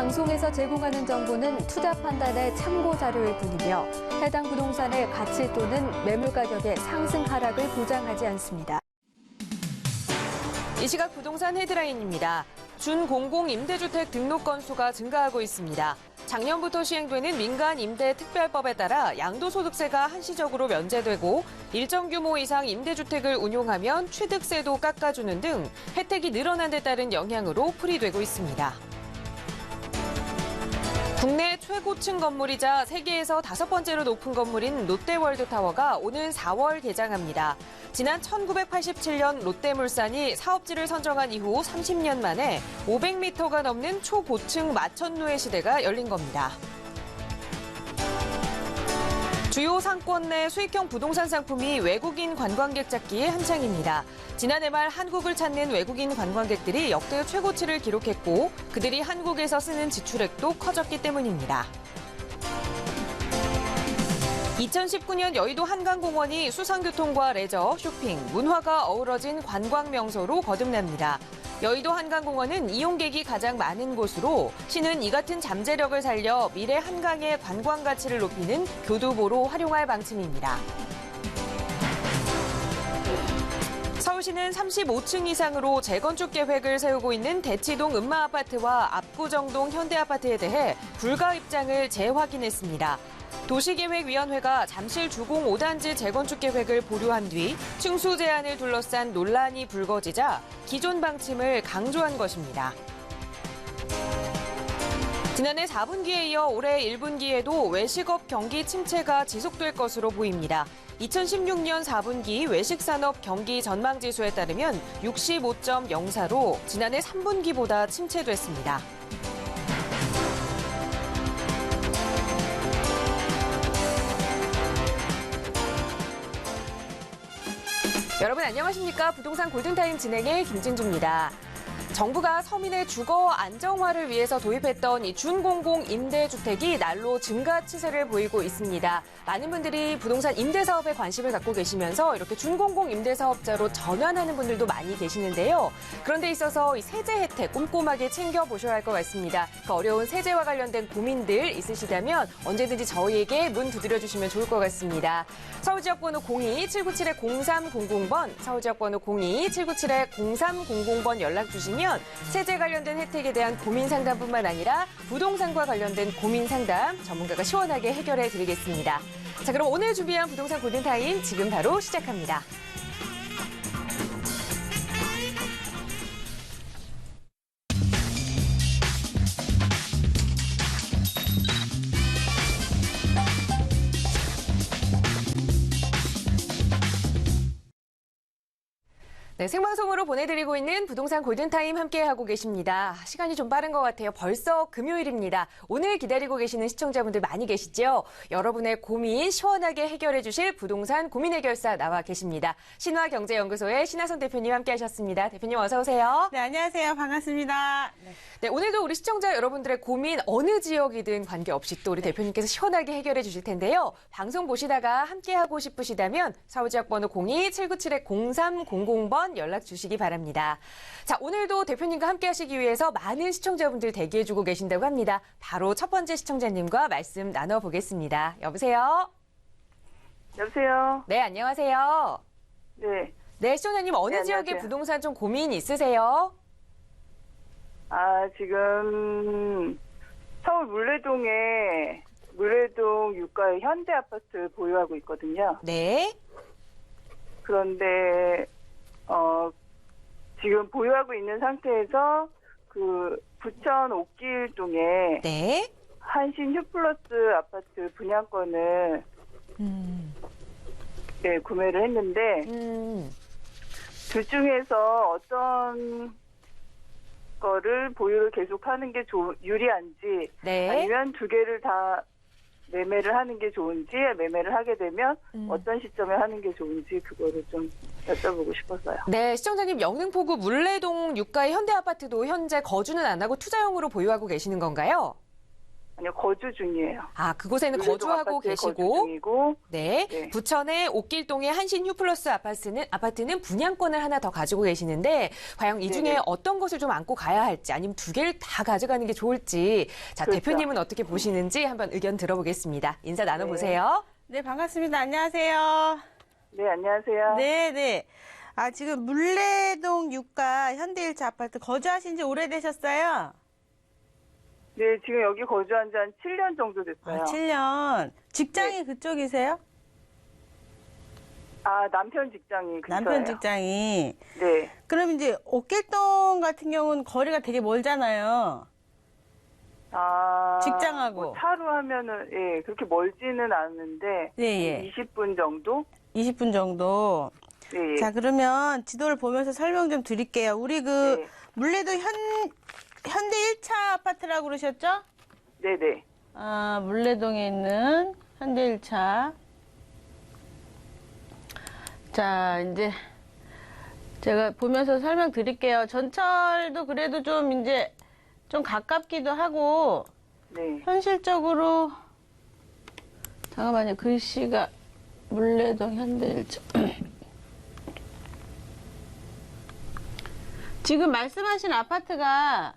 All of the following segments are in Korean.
방송에서 제공하는 정보는 투자 판단의 참고 자료일 뿐이며 해당 부동산의 가치 또는 매물 가격의 상승 하락을 보장하지 않습니다. 이 시각 부동산 헤드라인입니다. 준공공 임대주택 등록 건수가 증가하고 있습니다. 작년부터 시행되는 민간 임대 특별법에 따라 양도소득세가 한시적으로 면제되고 일정 규모 이상 임대주택을 운용하면 취득세도 깎아주는 등 혜택이 늘어난 데 따른 영향으로 풀이되고 있습니다. 국내 최고층 건물이자 세계에서 5번째로 높은 건물인 롯데월드타워가 오는 4월 개장합니다. 지난 1987년 롯데물산이 사업지를 선정한 이후 30년 만에 500m가 넘는 초고층 마천루의 시대가 열린 겁니다. 주요 상권 내 수익형 부동산 상품이 외국인 관광객 찾기에 한창입니다. 지난해 말 한국을 찾는 외국인 관광객들이 역대 최고치를 기록했고 그들이 한국에서 쓰는 지출액도 커졌기 때문입니다. 2019년 여의도 한강공원이 수상교통과 레저, 쇼핑, 문화가 어우러진 관광 명소로 거듭납니다. 여의도 한강공원은 이용객이 가장 많은 곳으로 시는 이 같은 잠재력을 살려 미래 한강의 관광 가치를 높이는 교두보로 활용할 방침입니다. 서울시는 35층 이상으로 재건축 계획을 세우고 있는 대치동 음마아파트와 압구정동 현대아파트에 대해 불가 입장을 재확인했습니다. 도시계획위원회가 잠실 주공 5단지 재건축 계획을 보류한 뒤 층수 제한을 둘러싼 논란이 불거지자 기존 방침을 강조한 것입니다. 지난해 4분기에 이어 올해 1분기에도 외식업 경기 침체가 지속될 것으로 보입니다. 2016년 4분기 외식산업 경기 전망지수에 따르면 65.04로 지난해 3분기보다 침체됐습니다. 여러분 안녕하십니까? 부동산 골든타임 진행의 김진주입니다. 정부가 서민의 주거 안정화를 위해서 도입했던 이 준공공 임대주택이 날로 증가 추세를 보이고 있습니다. 많은 분들이 부동산 임대사업에 관심을 갖고 계시면서 이렇게 준공공 임대사업자로 전환하는 분들도 많이 계시는데요. 그런데 있어서 이 세제 혜택 꼼꼼하게 챙겨보셔야 할 것 같습니다. 그 어려운 세제와 관련된 고민들 있으시다면 언제든지 저희에게 문 두드려주시면 좋을 것 같습니다. 서울지역번호 02-797-0300번, 서울지역번호 02-797-0300번 연락 주시면 세제 관련된 혜택에 대한 고민 상담뿐만 아니라 부동산과 관련된 고민 상담 전문가가 시원하게 해결해 드리겠습니다. 자, 그럼 오늘 준비한 부동산 골든타임 지금 바로 시작합니다. 네, 생방송으로 보내드리고 있는 부동산 골든타임 함께하고 계십니다. 시간이 좀 빠른 것 같아요. 벌써 금요일입니다. 오늘 기다리고 계시는 시청자분들 많이 계시죠? 여러분의 고민 시원하게 해결해 주실 부동산 고민 해결사 나와 계십니다. 신화경제연구소의 신하선 대표님 함께하셨습니다. 대표님 어서 오세요. 네, 안녕하세요. 반갑습니다. 네, 오늘도 우리 시청자 여러분들의 고민 어느 지역이든 관계없이 또 우리 대표님께서 시원하게 해결해 주실 텐데요. 방송 보시다가 함께하고 싶으시다면 서울지역번호 02-797-0300번 연락 주시기 바랍니다. 자, 오늘도 대표님과 함께 하시기 위해서 많은 시청자분들 대기해주고 계신다고 합니다. 바로 첫 번째 시청자님과 말씀 나눠보겠습니다. 여보세요? 여보세요? 네, 안녕하세요. 네. 네, 시청자님 어느 네, 지역의 안녕하세요. 부동산 좀 고민 있으세요? 지금 서울 물레동 유가의 현대아파트 보유하고 있거든요. 네. 그런데 지금 보유하고 있는 상태에서 그 부천 옥길동에 네. 한신 휴플러스 아파트 분양권을 네, 구매를 했는데 둘 중에서 어떤 거를 보유를 계속하는 게 유리한지 네. 아니면 두 개를 다 매매를 하는 게 좋은지 매매를 하게 되면 어떤 시점에 하는 게 좋은지 그거를 좀 여쭤보고 싶었어요. 네, 시청자님 영등포구 물레동 유가의 현대아파트도 현재 거주는 안 하고 투자용으로 보유하고 계시는 건가요? 아니요, 거주 중이에요. 아, 그곳에는 물레동 거주하고 아파트에 계시고, 거주 중이고, 네. 네. 부천의 옥길동의 한신 휴플러스 아파트는 분양권을 하나 더 가지고 계시는데, 과연 이 중에 네네. 어떤 것을 좀 안고 가야 할지, 아니면 두 개를 다 가져가는 게 좋을지, 자, 그렇죠. 대표님은 어떻게 보시는지 한번 의견 들어보겠습니다. 인사 나눠보세요. 네, 반갑습니다. 안녕하세요. 네, 안녕하세요. 네, 네. 아, 지금 물레동 6가 현대일차 아파트 거주하신 지 오래되셨어요? 네, 지금 여기 거주한 지 한 7년 정도 됐어요. 아, 7년. 직장이 네. 그쪽이세요? 아, 남편 직장이 근처예요. 남편 직장이. 네. 그럼 이제 옥길동 같은 경우는 거리가 되게 멀잖아요. 아, 직장하고. 뭐 차로 하면은, 예, 그렇게 멀지는 않은데, 예, 예. 20분 정도? 20분 정도. 예, 예. 자, 그러면 지도를 보면서 설명 좀 드릴게요. 우리 그 네. 물레동 현대 1차 아파트라고 그러셨죠? 네네. 아, 물레동에 있는 현대 1차. 자, 이제 제가 보면서 설명드릴게요. 전철도 그래도 좀 이제 좀 가깝기도 하고 네. 현실적으로 잠깐만요. 글씨가 물레동 현대 1차. 지금 말씀하신 아파트가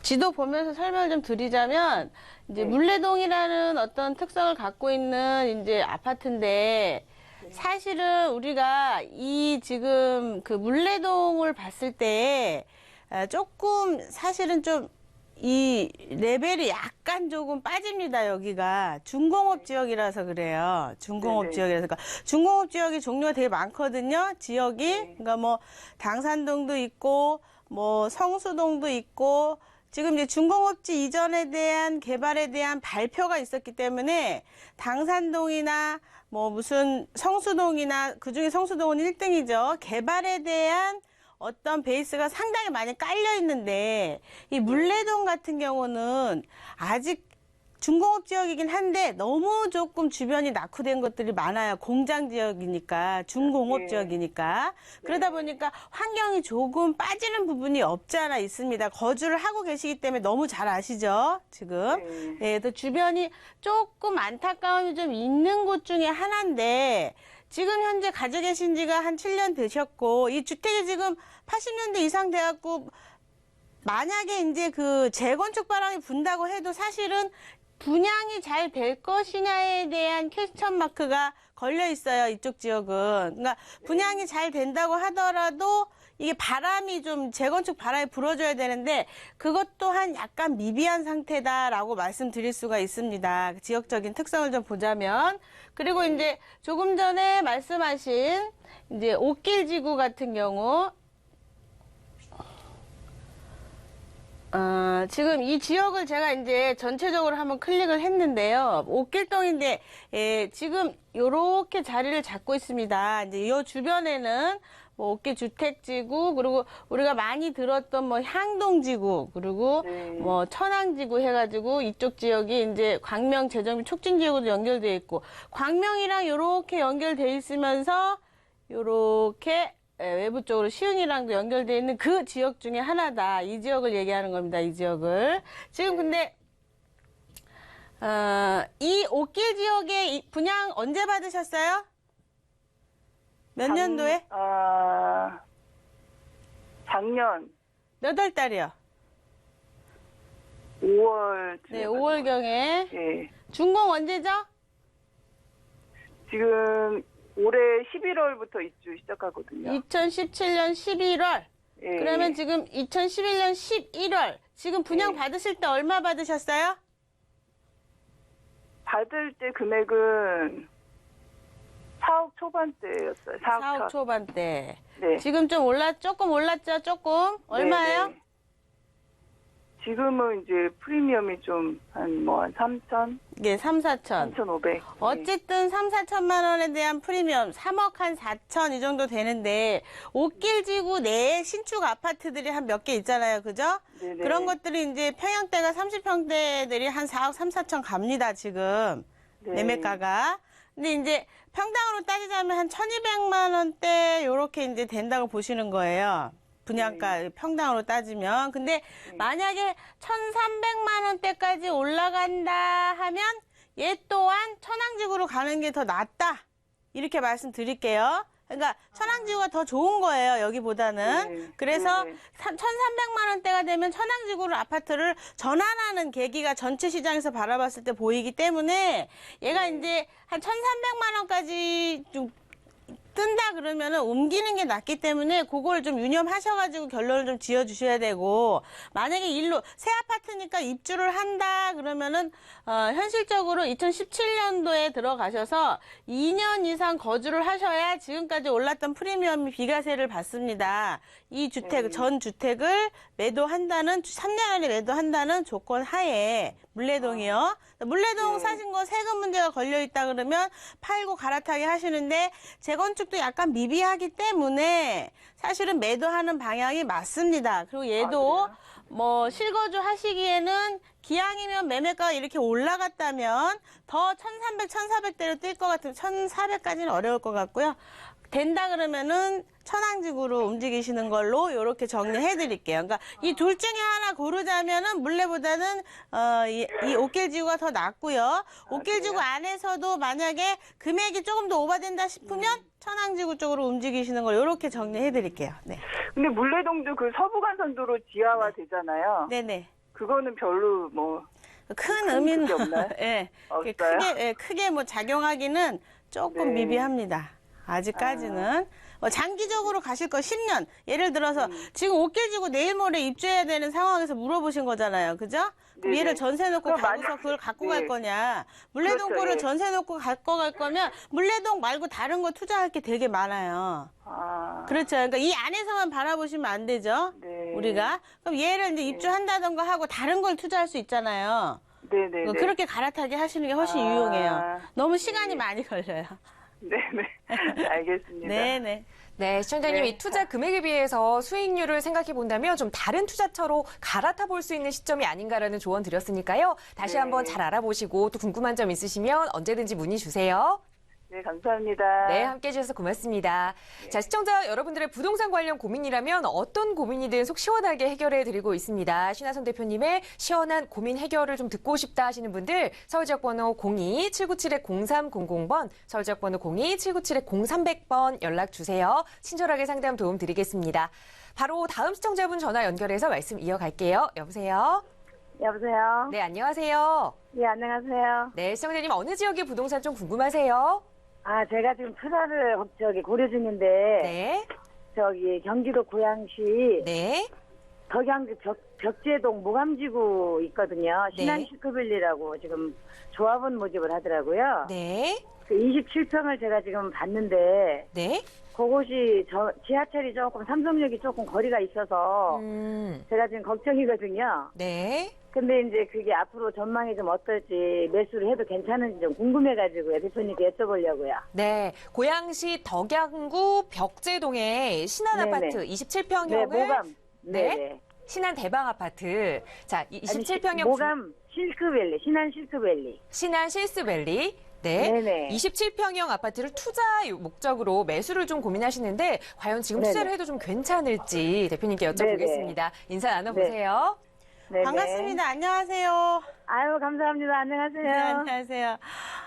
지도 보면서 설명을 좀 드리자면 이제 네. 물레동이라는 어떤 특성을 갖고 있는 이제 아파트인데 사실은 우리가 이 지금 그 물레동을 봤을 때 조금 사실은 좀 이 레벨이 약간 조금 빠집니다. 여기가 중공업 지역이라서 그래요. 중공업 네네. 지역이라서. 그러니까 중공업 지역이 종류가 되게 많거든요. 지역이. 네. 그러니까 뭐 당산동도 있고 뭐 성수동도 있고 지금 이제 중공업지 이전에 대한 개발에 대한 발표가 있었기 때문에 당산동이나 뭐 무슨 성수동이나 그중에 성수동은 1등이죠. 개발에 대한 어떤 베이스가 상당히 많이 깔려 있는데 이 물레동 같은 경우는 아직 중공업 지역이긴 한데 너무 조금 주변이 낙후된 것들이 많아요. 공장 지역이니까 중공업 네. 지역이니까 그러다 보니까 환경이 조금 빠지는 부분이 없지 않아 있습니다. 거주를 하고 계시기 때문에 너무 잘 아시죠? 지금. 네. 또 주변이 조금 안타까움이 좀 있는 곳 중에 하나인데 지금 현재 가지고 계신 지가 한 7년 되셨고 이 주택이 지금 80년대 이상 돼갖고 만약에 이제 그 재건축 바람이 분다고 해도 사실은 분양이 잘 될 것이냐에 대한 퀘스천 마크가 걸려 있어요. 이쪽 지역은. 그러니까 분양이 잘 된다고 하더라도 이게 바람이 좀 재건축 바람이 불어줘야 되는데 그것 또한 약간 미비한 상태다라고 말씀드릴 수가 있습니다. 지역적인 특성을 좀 보자면 그리고 이제 조금 전에 말씀하신 이제 옥길지구 같은 경우 지금 이 지역을 제가 이제 전체적으로 한번 클릭을 했는데요. 옥길동인데, 지금 요렇게 자리를 잡고 있습니다. 이제 이 주변에는 뭐 옥길 주택지구, 그리고 우리가 많이 들었던 뭐 향동지구, 그리고 네. 뭐 천왕지구 해가지고 이쪽 지역이 이제 광명 재정비 촉진지구도 연결되어 있고, 광명이랑 요렇게 연결되어 있으면서 요렇게 외부 쪽으로 시흥이랑도 연결되어 있는 그 지역 중에 하나다. 이 지역을 얘기하는 겁니다. 이 지역을. 지금 근데 이 옥길 지역의 분양 언제 받으셨어요? 몇 년도에? 작년 몇 월 달이요? 5월. 네, 5월경에. 예. 준공 언제죠? 지금 올해 11월부터 입주 시작하거든요. 2017년 11월. 예. 그러면 지금 2011년 11월. 지금 분양 네. 받으실 때 얼마 받으셨어요? 받을 때 금액은 4억 초반대였어요. 4억, 4억 초반대. 네. 지금 좀 조금 올랐죠? 조금? 얼마예요? 네, 네. 지금은 이제 프리미엄이 좀 한 3천? 예, 3, 4천. 3,500. 어쨌든 3, 4천만 원에 대한 프리미엄 3억 한 4천 이 정도 되는데 옥길지구 내에 신축 아파트들이 한 몇 개 있잖아요. 그죠? 네네. 그런 것들이 이제 평형대가 30평대들이 한 4억 3, 4천 갑니다. 지금 네. 매매가가. 근데 이제 평당으로 따지자면 한 1,200만 원대 요렇게 이제 된다고 보시는 거예요. 분양가 평당으로 따지면. 근데 만약에 1,300만 원대까지 올라간다 하면 얘 또한 천왕지구로 가는 게 더 낫다. 이렇게 말씀드릴게요. 그러니까 천왕지구가 더 좋은 거예요, 여기보다는. 네. 그래서 네. 1,300만 원대가 되면 천왕지구로 아파트를 전환하는 계기가 전체 시장에서 바라봤을 때 보이기 때문에 얘가 이제 한 1,300만 원까지 좀 뜬다 그러면은 옮기는 게 낫기 때문에 그걸 좀 유념하셔가지고 결론을 좀 지어주셔야 되고, 만약에 일로 새 아파트니까 입주를 한다 그러면은 현실적으로 2017년도에 들어가셔서 2년 이상 거주를 하셔야 지금까지 올랐던 프리미엄이 비과세를 받습니다. 이 주택 전 주택을 매도한다는 3년 안에 매도한다는 조건 하에 물레동이요. 물레동 사신 거 세금 문제가 걸려 있다 그러면 팔고 갈아타기 하시는데 재건축도 약간 미비하기 때문에 사실은 매도하는 방향이 맞습니다. 그리고 얘도 뭐 실거주 하시기에는 기왕이면 매매가가 이렇게 올라갔다면 더 1,300, 1,400대로 뛸 것 같으면 1,400까지는 어려울 것 같고요. 된다 그러면은 천왕지구로 움직이시는 걸로 이렇게 정리해 드릴게요. 그러니까 이 둘 중에 하나 고르자면은 물레보다는 이 옥길지구가 더 낫고요. 옥길지구 안에서도 만약에 금액이 조금 더 오버된다 싶으면 천왕지구 쪽으로 움직이시는 걸 이렇게 정리해 드릴게요. 네. 근데 물레동도 그 서부간선도로 지하화 되잖아요. 네네. 그거는 별로 뭐 큰 의미는 그게 없나요? 예. 없어요? 크게 뭐 작용하기는 조금 네. 미비합니다. 아직까지는. 장기적으로 가실 거 10년. 예를 들어서 지금 옥길지구 내일 모레 입주해야 되는 상황에서 물어보신 거잖아요. 그죠? 그럼 네네. 얘를 전세 놓고 그럼 가고서 만약- 그걸 갖고 네. 갈 거냐. 물레동 그렇죠, 거를 예. 전세 놓고 갖고 갈 거면 물레동 말고 다른 거 투자할 게 되게 많아요. 아, 그렇죠. 그러니까 이 안에서만 바라보시면 안 되죠. 네. 우리가. 그럼 얘를 이제 입주한다던가 하고 다른 걸 투자할 수 있잖아요. 네네네. 그렇게 갈아타기 하시는 게 훨씬 아, 유용해요. 너무 시간이 네. 많이 걸려요. 네네. 알겠습니다. 네네. 네, 시청자님, 네. 이 투자 금액에 비해서 수익률을 생각해 본다면 좀 다른 투자처로 갈아타 볼 수 있는 시점이 아닌가라는 조언 드렸으니까요. 다시 네. 한번 잘 알아보시고 또 궁금한 점 있으시면 언제든지 문의 주세요. 네, 감사합니다. 네, 함께 해주셔서 고맙습니다. 자, 시청자 여러분들의 부동산 관련 고민이라면 어떤 고민이든 속 시원하게 해결해 드리고 있습니다. 신하선 대표님의 시원한 고민 해결을 좀 듣고 싶다 하시는 분들 서울지역번호 02-797-0300번, 서울지역번호 02-797-0300번 연락 주세요. 친절하게 상담 도움 드리겠습니다. 바로 다음 시청자분 전화 연결해서 말씀 이어갈게요. 여보세요? 여보세요? 네, 안녕하세요. 예, 안녕하세요. 네, 시청자님 어느 지역의 부동산 좀 궁금하세요? 아, 제가 지금 투자를 고려 중인데, 네, 경기도 고양시 네, 덕양주 벽제동 모감지구 있거든요. 네. 신한시크빌리라고 지금 조합원 모집을 하더라고요. 네, 그 27평을 제가 지금 봤는데, 네. 그곳이 지하철이 조금, 삼성역이 조금 거리가 있어서, 제가 지금 걱정이거든요. 네. 근데 이제 그게 앞으로 전망이 좀 어떨지, 매수를 해도 괜찮은지 좀 궁금해가지고요. 대표님께 여쭤보려고요. 네, 고양시 덕양구 벽제동의 신한 네네. 아파트 27평형을 네, 모감. 네. 네네. 신한 대방 아파트. 자, 27평형 모감 실크밸리, 신한 실크밸리. 신한 실스밸리. 네. 네네. 27평형 아파트를 투자 목적으로 매수를 좀 고민하시는데 과연 지금 네네. 투자를 해도 좀 괜찮을지 대표님께 여쭤보겠습니다. 인사 나눠보세요. 네네. 반갑습니다. 안녕하세요. 아유, 감사합니다. 네, 안녕하세요. 안녕하세요.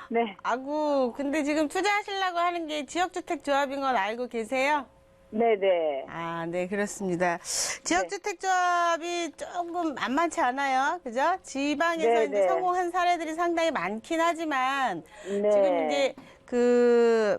네. 아구, 근데 지금 투자하시려고 하는 게 지역주택조합인 건 알고 계세요? 네네. 아, 네, 그렇습니다. 지역주택조합이 조금 만만치 않아요. 그죠? 지방에서 네, 이제 네. 성공한 사례들이 상당히 많긴 하지만, 네. 지금 이제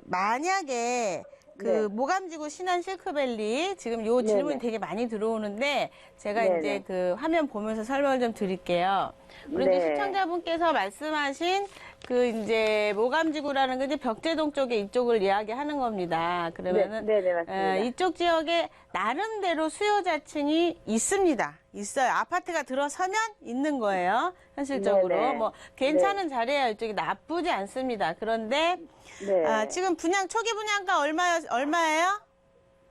만약에 네. 모감지구 신한 실크밸리 지금 요 질문이 네네. 되게 많이 들어오는데 제가 네네. 이제 그 화면 보면서 설명을 좀 드릴게요. 우리 네. 이제 시청자분께서 말씀하신 그 이제 모감지구라는 게 이제 벽제동 쪽에 이쪽을 이야기하는 겁니다. 그러면은 네네, 맞습니다. 이쪽 지역에 나름대로 수요자층이 있습니다. 있어요. 아파트가 들어서면 있는 거예요. 현실적으로. 네네. 뭐 괜찮은 자리예요. 이쪽이 나쁘지 않습니다. 그런데 네. 지금 초기 분양가 얼마예요?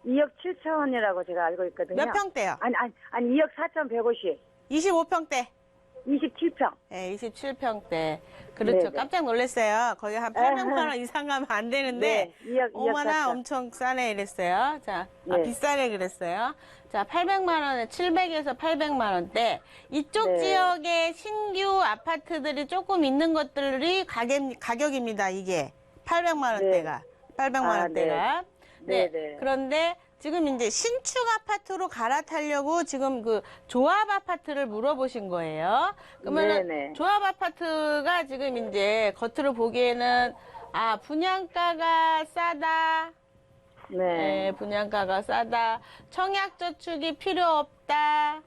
2억 7천원이라고 제가 알고 있거든요. 몇 평대요? 아니, 2억 4,150. 25평대. 27평. 네, 27평대. 그렇죠. 네네. 깜짝 놀랐어요. 거의 한 800만 원 이상 가면 안 되는데. 네, 2억 어머나 4천. 엄청 싸네 이랬어요. 자, 네. 비싸네 그랬어요. 자, 800만 원에 700에서 800만 원대. 이쪽 네. 지역의 아파트들이 조금 있는 것들이 가격입니다. 이게 800만 원대가. 800만 원대가. 네. 네. 네. 그런데 지금 이제 신축 아파트로 갈아타려고 지금 그 조합 아파트를 물어보신 거예요. 그러면은 네네. 조합 아파트가 지금 이제 겉으로 보기에는 분양가가 싸다. 네. 네, 분양가가 싸다. 청약저축이 필요 없다.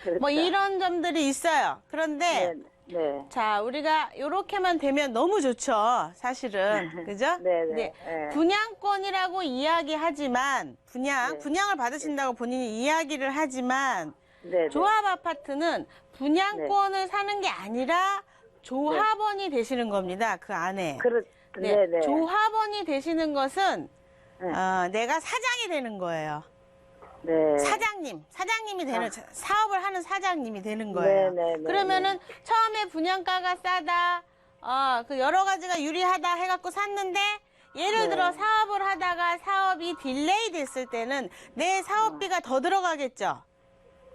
그렇죠. 뭐 이런 점들이 있어요. 그런데 네. 네. 자, 우리가 요렇게만 되면 너무 좋죠. 사실은. 그죠? 네네. 네. 분양권이라고 이야기하지만 네. 분양을 받으신다고 본인이 이야기를 하지만 네. 조합 아파트는 분양권을 사는 게 아니라 조합원이 되시는 겁니다. 그 안에. 네. 네. 조합원이 되시는 것은 네. 내가 사장이 되는 거예요. 네. 사장님이 되는, 사업을 하는 사장님이 되는 거예요. 네, 네, 네, 그러면은 처음에 분양가가 싸다, 그 여러 가지가 유리하다 해갖고 샀는데, 예를 네. 들어 사업을 하다가 사업이 딜레이 됐을 때는 내 사업비가 더 들어가겠죠.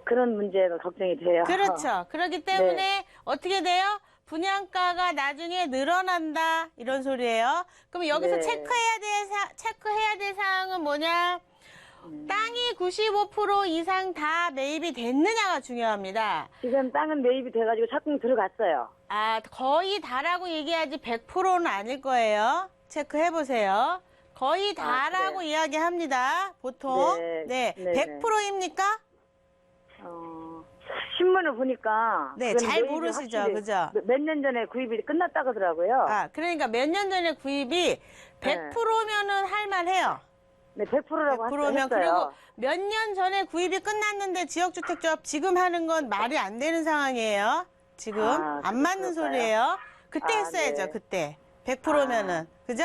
그런 문제가 걱정이 돼요. 그렇죠. 그렇기 때문에 네. 어떻게 돼요? 분양가가 나중에 늘어난다, 이런 소리예요. 그럼 여기서 네. 체크해야 될 사항은 뭐냐? 땅이 95% 이상 다 매입이 됐느냐가 중요합니다. 지금 땅은 매입이 돼가지고 착공 들어갔어요. 거의 다라고 얘기하지 100%는 아닐 거예요. 체크해보세요. 거의 다라고 그래요? 이야기합니다. 보통. 네. 네. 네네. 100%입니까? 신문을 보니까. 네, 그건 잘 매입이 모르시죠. 확실히 그죠? 몇 년 전에 구입이 끝났다고 하더라고요. 그러니까 몇 년 전에 구입이 100%면은 할만해요. 네, 100%라고 100%면 했어요. 그리고 몇 년 전에 구입이 끝났는데 지역주택조합 지금 하는 건 말이 안 되는 상황이에요. 지금 안 맞는 그럴까요? 소리예요. 그때 했어야죠. 네. 그때 100%면은 그죠?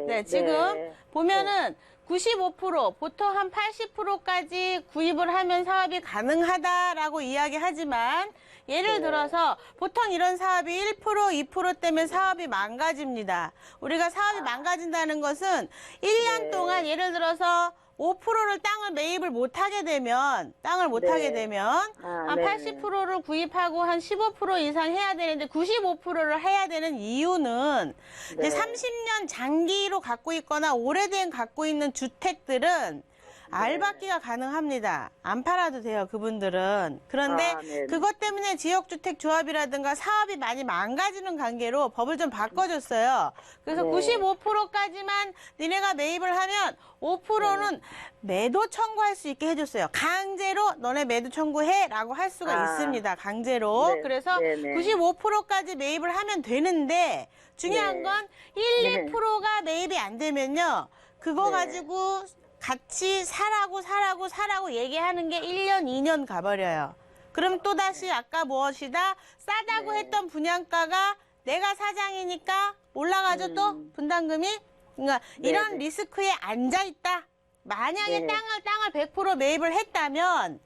네, 지금 네. 보면은 95% 보통 한 80%까지 구입을 하면 사업이 가능하다라고 이야기하지만 예를 들어서 보통 이런 사업이 1%, 2% 때문에 사업이 망가집니다. 우리가 사업이 망가진다는 것은 1년 동안 예를 들어서 5%를 땅을 매입을 못하게 되면 한 네네. 80%를 구입하고 한 15% 이상 해야 되는데 95%를 해야 되는 이유는 네. 이제 30년 장기로 갖고 있거나 오래된 갖고 있는 주택들은 알박기가 가능합니다. 안 팔아도 돼요, 그분들은. 그런데 네네. 그것 때문에 지역주택조합이라든가 사업이 많이 망가지는 관계로 법을 좀 바꿔줬어요. 그래서 네. 95%까지만 니네가 매입을 하면 5%는 매도 청구할 수 있게 해줬어요. 강제로 너네 매도 청구해라고 할 수가 있습니다. 강제로. 네. 그래서 네네. 95%까지 매입을 하면 되는데 중요한 네. 건 1, 2%가 매입이 안 되면요. 그거 네. 가지고 같이 사라고 얘기하는 게 1년, 2년 가버려요. 그럼 또다시 아까 무엇이다? 싸다고 했던 분양가가 내가 사장이니까 올라가죠 또 분담금이? 그러니까 이런 리스크에 앉아있다. 만약에 네. 땅을 100% 매입을 했다면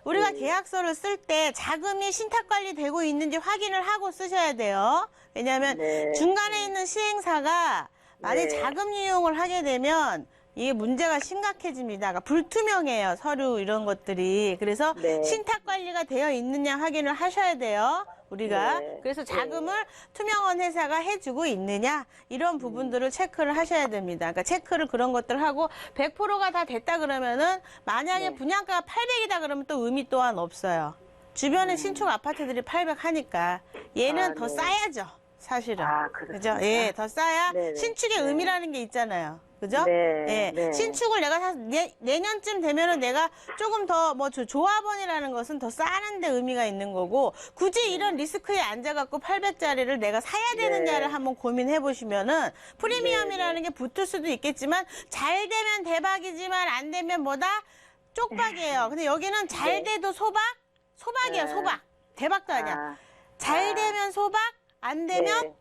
우리가 계약서를 쓸 때 자금이 신탁관리 되고 있는지 확인을 하고 쓰셔야 돼요. 왜냐하면 네. 중간에 있는 시행사가 만약 네. 자금 이용을 하게 되면 이게 문제가 심각해집니다. 그러니까 불투명해요. 서류 이런 것들이. 그래서 네. 신탁 관리가 되어 있느냐 확인을 하셔야 돼요. 우리가. 네. 그래서 자금을 투명한 회사가 해주고 있느냐 이런 부분들을 체크를 하셔야 됩니다. 그러니까 체크를 그런 것들 하고 100%가 다 됐다 그러면은 만약에 분양가가 800이다 그러면 또 의미 또한 없어요. 주변에 신축 아파트들이 800 하니까 얘는 더 싸야죠. 사실은. 그렇습니까? 그죠? 예, 더 싸야 네네. 신축의 네. 의미라는 게 있잖아요. 그죠? 네, 예. 네. 신축을 내가 내년쯤 되면은 내가 조금 더 조합원이라는 것은 더 싸는데 의미가 있는 거고 굳이 이런 리스크에 앉아갖고 800짜리를 내가 사야 되느냐를 한번 고민해 보시면은 프리미엄이라는 게 붙을 수도 있겠지만 잘 되면 대박이지만 안 되면 뭐다? 쪽박이에요. 근데 여기는 잘 돼도 소박이에요, 소박. 대박도 아니야. 잘 되면 소박, 안 되면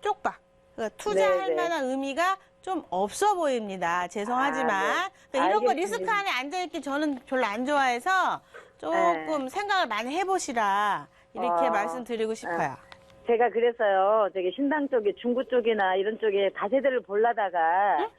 쪽박. 그러니까 투자할 만한 의미가 좀 없어 보입니다. 죄송하지만. 그러니까 이런 거 알겠습니다. 리스크 안에 앉아있기 저는 별로 안 좋아해서 조금 생각을 많이 해보시라. 이렇게 말씀드리고 싶어요. 제가 그래서요, 신당 쪽에, 중구 쪽이나 이런 쪽에 다세대를 보려다가,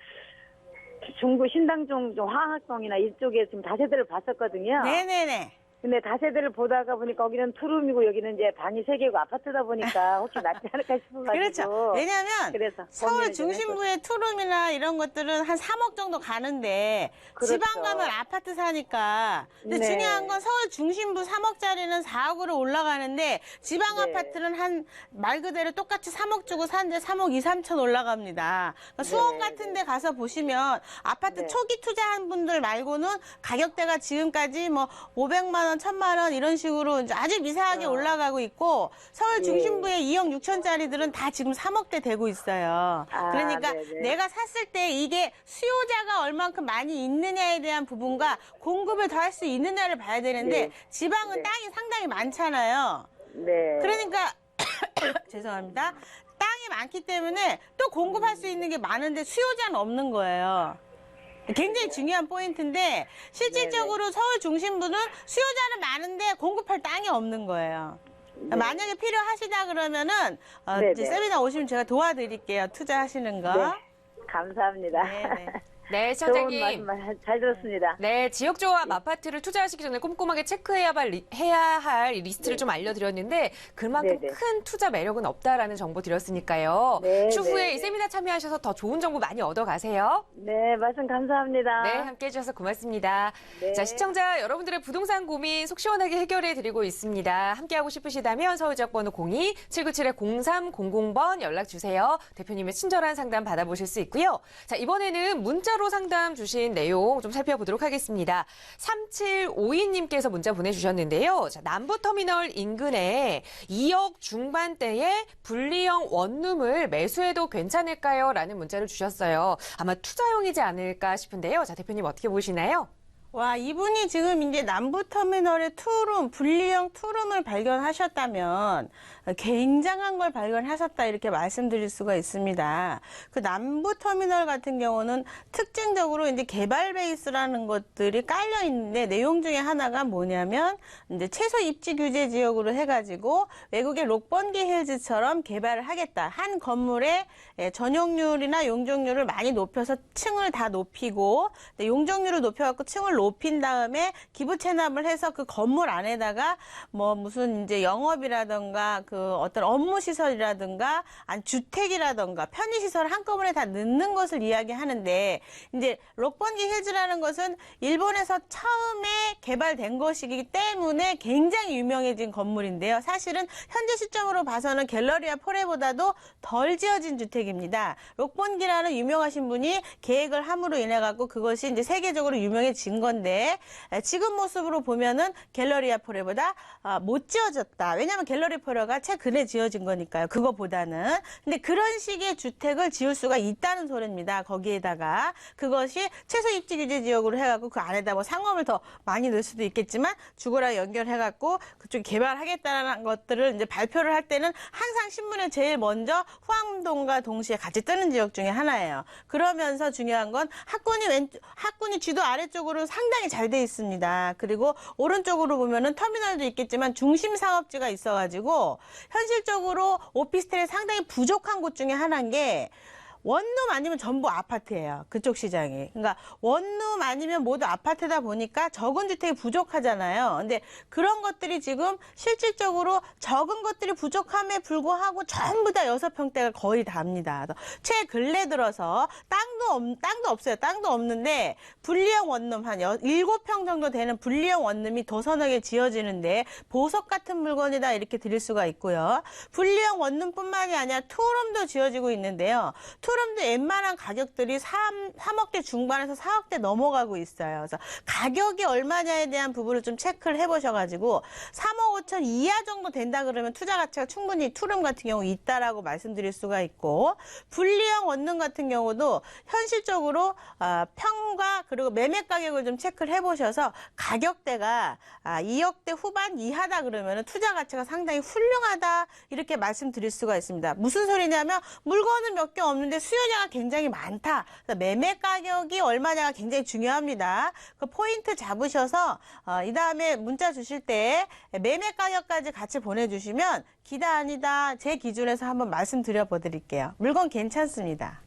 중구 신당 쪽, 화학동이나 이쪽에 지금 다세대를 봤었거든요. 네네네. 근데 다세대를 보다가 보니까 거기는 투룸이고 여기는 이제 방이 3개고 아파트다 보니까 혹시 낫지 않을까 싶어가지고. 그렇죠. 왜냐하면 그래서 서울 고민을 좀 중심부의 투룸이나 이런 것들은 한 3억 정도 가는데 그렇죠. 지방 가면 아파트 사니까. 근데 네. 중요한 건 서울 중심부 3억짜리는 4억으로 올라가는데 지방 네. 아파트는 한 말 그대로 똑같이 3억 주고 사는데 3억 2, 3천 올라갑니다. 그러니까 수원 네, 같은 데 가서 보시면 아파트 네. 초기 투자한 분들 말고는 가격대가 지금까지 뭐 500만 원, 1000만 원 이런 식으로 이제 아주 미세하게 올라가고 있고 서울 중심부의 2억 6천짜리들은 다 지금 3억대 되고 있어요. 아, 그러니까 네네. 내가 샀을 때 이게 수요자가 얼만큼 많이 있느냐에 대한 부분과 공급을 더 할 수 있느냐를 봐야 되는데 네. 지방은 네. 땅이 상당히 많잖아요. 네. 그러니까 죄송합니다. 땅이 많기 때문에 또 공급할 수 있는 게 많은데 수요자는 없는 거예요. 굉장히 중요한 포인트인데 실질적으로 서울 중심부는 수요자는 많은데 공급할 땅이 없는 거예요. 네. 만약에 필요하시다 그러면은 네, 이제 네. 세미나 오시면 제가 도와드릴게요. 투자하시는 거. 네. 감사합니다. 네. 네, 좋은 시청자님. 말씀 잘 들었습니다. 네, 지역조합 아파트를 투자하시기 전에 꼼꼼하게 체크해야 할 리스트를 좀 알려드렸는데 그만큼 네네. 큰 투자 매력은 없다라는 정보 드렸으니까요. 네, 추후에 네, 이 네. 세미나 참여하셔서 더 좋은 정보 많이 얻어가세요. 네, 말씀 감사합니다. 네, 함께 해주셔서 고맙습니다. 네. 자, 시청자 여러분들의 부동산 고민 속 시원하게 해결해드리고 있습니다. 함께하고 싶으시다면 서울지역번호 02-797-0300번 연락주세요. 대표님의 친절한 상담 받아보실 수 있고요. 자, 이번에는 문자로 상담 주신 내용 좀 살펴보도록 하겠습니다. 3752님께서 문자 보내주셨는데요. 자, 남부터미널 인근에 2억 중반대의 분리형 원룸을 매수해도 괜찮을까요? 라는 문자를 주셨어요. 아마 투자용이지 않을까 싶은데요. 자, 대표님 어떻게 보시나요? 와, 이분이 지금 이제 남부터미널의 투룸, 분리형 투룸을 발견하셨다면 굉장한 걸 발견하셨다 이렇게 말씀드릴 수가 있습니다. 그 남부터미널 같은 경우는 특징적으로 이제 개발 베이스라는 것들이 깔려 있는데 내용 중에 하나가 뭐냐면 이제 최소 입지 규제 지역으로 해가지고 외국의 록번기 힐즈처럼 개발을 하겠다. 한 건물의 전용률이나 용적률을 많이 높여서 층을 다 높이고 용적률을 높여갖고 층을 높인 다음에 기부 체납을 해서 그 건물 안에다가 뭐 무슨 이제 영업이라든가 그 어떤 업무 시설이라든가 아니 주택이라든가 편의 시설 한꺼번에 다 넣는 것을 이야기하는데 이제 록번기 힐즈라는 것은 일본에서 처음에 개발된 것이기 때문에 굉장히 유명해진 건물인데요. 사실은 현재 시점으로 봐서는 갤러리아 포레보다도 덜 지어진 주택입니다. 록번기라는 유명하신 분이 계획을 함으로 인해 갖고 그것이 이제 세계적으로 유명해진 건데 지금 모습으로 보면은 갤러리아 포레보다 못 지어졌다. 왜냐하면 갤러리 포레가 최근에 지어진 거니까요. 그거보다는. 근데 그런 식의 주택을 지을 수가 있다는 소리입니다. 거기에다가 그것이 최소 입지 규제 지역으로 해갖고 그 안에다 뭐 상업을 더 많이 넣을 수도 있겠지만 주거랑 연결해갖고 그쪽에 개발하겠다는 것들을 이제 발표를 할 때는 항상 신문에 제일 먼저 후암동과 동시에 같이 뜨는 지역 중에 하나예요. 그러면서 중요한 건 학군이 지도 아래쪽으로 상당히 잘 돼 있습니다. 그리고 오른쪽으로 보면은 터미널도 있겠지만 중심 사업지가 있어가지고 현실적으로 오피스텔이 상당히 부족한 곳 중에 하나인 게 원룸 아니면 전부 아파트예요. 그쪽 시장이. 그러니까 원룸 아니면 모두 아파트다 보니까 적은 주택이 부족하잖아요. 근데 그런 것들이 지금 실질적으로 적은 것들이 부족함에 불구하고 전부 다 6평대가 거의 답니다. 최근래 들어서 땅도 없어요. 땅도 없는데 분리형 원룸 한 7평 정도 되는 분리형 원룸이 도서역에 지어지는데 보석 같은 물건이다 이렇게 드릴 수가 있고요. 분리형 원룸뿐만이 아니라 투룸도 지어지고 있는데요. 투룸도 웬만한 가격들이 3억대 중반에서 4억대 넘어가고 있어요. 그래서 가격이 얼마냐에 대한 부분을 좀 체크를 해보셔가지고 3억 5천 이하 정도 된다 그러면 투자 가치가 충분히 투룸 같은 경우 있다라고 말씀드릴 수가 있고 분리형 원룸 같은 경우도 현실적으로 평과 그리고 매매 가격을 좀 체크를 해보셔서 가격대가 2억대 후반 이하다 그러면 투자 가치가 상당히 훌륭하다 이렇게 말씀드릴 수가 있습니다. 무슨 소리냐면 물건은 몇 개 없는데 수요자가 굉장히 많다. 매매 가격이 얼마냐가 굉장히 중요합니다. 그 포인트 잡으셔서 이 다음에 문자 주실 때 매매 가격까지 같이 보내주시면 기다 아니다 제 기준에서 한번 말씀드려 보드릴게요. 물건 괜찮습니다.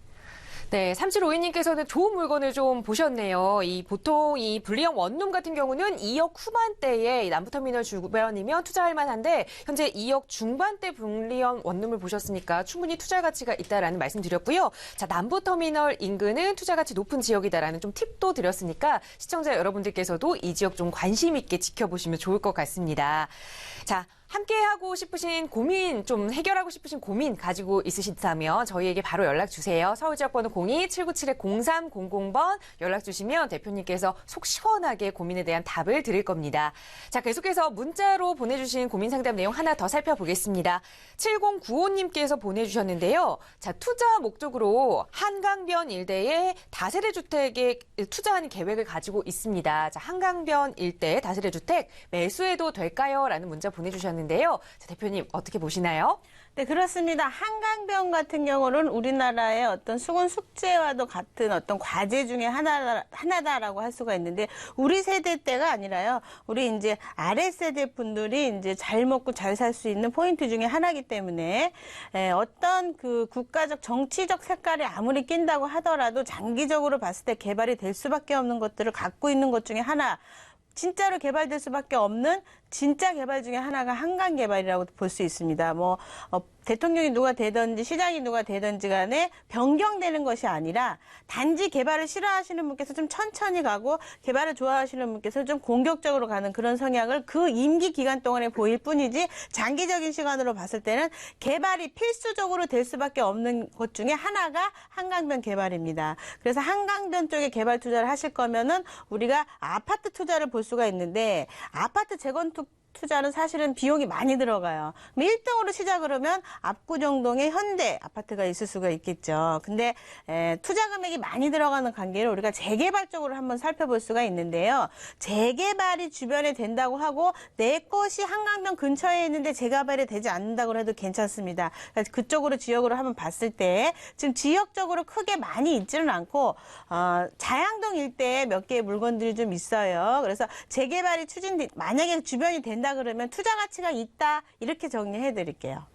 네, 3752님께서는 좋은 물건을 좀 보셨네요. 보통 이 분리형 원룸 같은 경우는 2억 후반대에 남부터미널 주변이면 투자할 만한데 현재 2억 중반대 분리형 원룸을 보셨으니까 충분히 투자 가치가 있다라는 말씀 드렸고요. 자, 남부터미널 인근은 투자 가치 높은 지역이다라는 좀 팁도 드렸으니까 시청자 여러분들께서도 이 지역 좀 관심 있게 지켜보시면 좋을 것 같습니다. 자, 함께하고 싶으신 고민, 좀 해결하고 싶으신 고민 가지고 있으시다면 저희에게 바로 연락 주세요. 서울지역번호 02-797-0300번 연락 주시면 대표님께서 속 시원하게 고민에 대한 답을 드릴 겁니다. 자, 계속해서 문자로 보내주신 고민 상담 내용 하나 더 살펴보겠습니다. 7095님께서 보내주셨는데요. 자, 투자 목적으로 한강변 일대에 다세대 주택에 투자하는 계획을 가지고 있습니다. 자, 한강변 일대 다세대 주택 매수해도 될까요? 라는 문자 보내주셨는데요. 자, 대표님 어떻게 보시나요? 네, 그렇습니다. 한강변 같은 경우는 우리나라의 어떤 수군 숙제와도 같은 어떤 과제 중에 하나다라고 할 수가 있는데, 우리 세대 때가 아니라요. 우리 이제 아랫세대 분들이 이제 잘 먹고 잘 살 수 있는 포인트 중에 하나이기 때문에, 어떤 그 국가적 정치적 색깔이 아무리 낀다고 하더라도 장기적으로 봤을 때 개발이 될 수밖에 없는 것들을 갖고 있는 것 중에 하나, 진짜로 개발될 수밖에 없는 진짜 개발 중에 하나가 한강 개발이라고 볼 수 있습니다. 대통령이 누가 되든지 시장이 누가 되든지 간에 변경되는 것이 아니라 단지 개발을 싫어하시는 분께서 좀 천천히 가고 개발을 좋아하시는 분께서 좀 공격적으로 가는 그런 성향을 그 임기 기간 동안에 보일 뿐이지, 장기적인 시간으로 봤을 때는 개발이 필수적으로 될 수밖에 없는 것 중에 하나가 한강변 개발입니다. 그래서 한강변 쪽에 개발 투자를 하실 거면은 우리가 아파트 투자를 볼 수가 있는데, 아파트 재건축 투자는 사실은 비용이 많이 들어가요. 1등으로 시작을 하면 압구정동에 현대 아파트가 있을 수가 있겠죠. 근데 투자 금액이 많이 들어가는 관계를 우리가 재개발 쪽으로 한번 살펴볼 수가 있는데요. 재개발이 주변에 된다고 하고 내 것이 한강변 근처에 있는데 재개발이 되지 않는다고 해도 괜찮습니다. 그래서 그쪽으로 지역으로 한번 봤을 때 지금 지역적으로 크게 많이 있지는 않고 자양동 일대에 몇 개의 물건들이 좀 있어요. 그래서 재개발이 만약에 주변이 된다 그러면 투자 가치가 있다, 이렇게 정리해 드릴게요.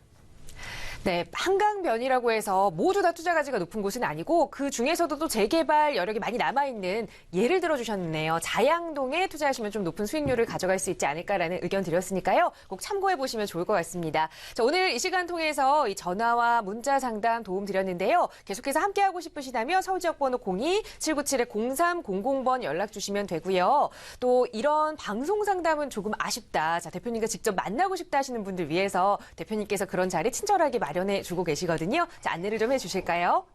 네, 한강변이라고 해서 모두 다 투자 가치가 높은 곳은 아니고 그 중에서도 또 재개발 여력이 많이 남아있는 예를 들어주셨네요. 자양동에 투자하시면 좀 높은 수익률을 가져갈 수 있지 않을까라는 의견 드렸으니까요. 꼭 참고해 보시면 좋을 것 같습니다. 자, 오늘 이 시간 통해서 이 전화와 문자 상담 도움 드렸는데요. 계속해서 함께하고 싶으시다면 서울지역번호 02-797-0300번 연락 주시면 되고요. 또 이런 방송 상담은 조금 아쉽다. 자, 대표님과 직접 만나고 싶다 하시는 분들 위해서 대표님께서 그런 자리 친절하게 마련해 주고 계시거든요. 자, 안내를 좀 해주실까요?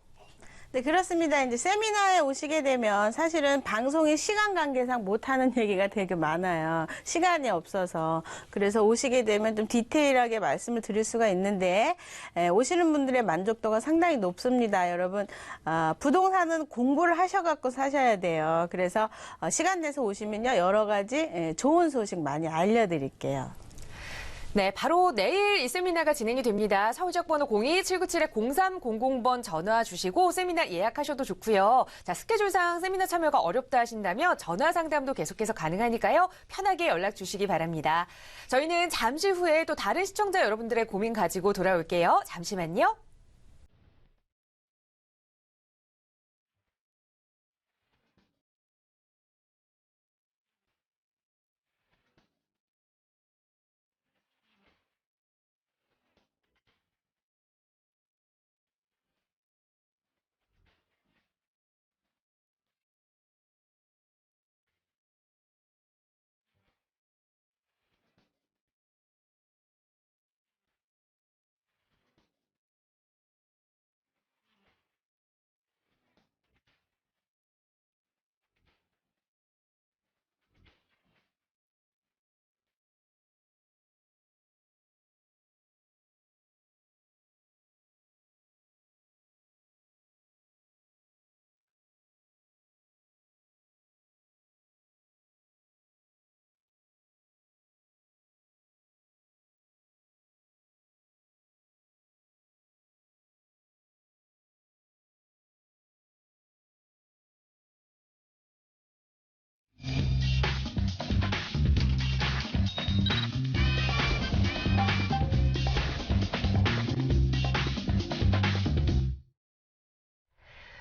네, 그렇습니다. 이제 세미나에 오시게 되면 사실은 방송의 시간 관계상 못하는 얘기가 되게 많아요. 시간이 없어서. 그래서 오시게 되면 좀 디테일하게 말씀을 드릴 수가 있는데, 오시는 분들의 만족도가 상당히 높습니다. 여러분, 부동산은 공부를 하셔갖고 사셔야 돼요. 그래서 시간 내서 오시면요, 여러 가지 좋은 소식 많이 알려드릴게요. 네, 바로 내일 이 세미나가 진행이 됩니다. 서울지역번호 02-797-0300번 전화 주시고 세미나 예약하셔도 좋고요. 자, 스케줄상 세미나 참여가 어렵다 하신다면 전화 상담도 계속해서 가능하니까요. 편하게 연락 주시기 바랍니다. 저희는 잠시 후에 또 다른 시청자 여러분들의 고민 가지고 돌아올게요. 잠시만요.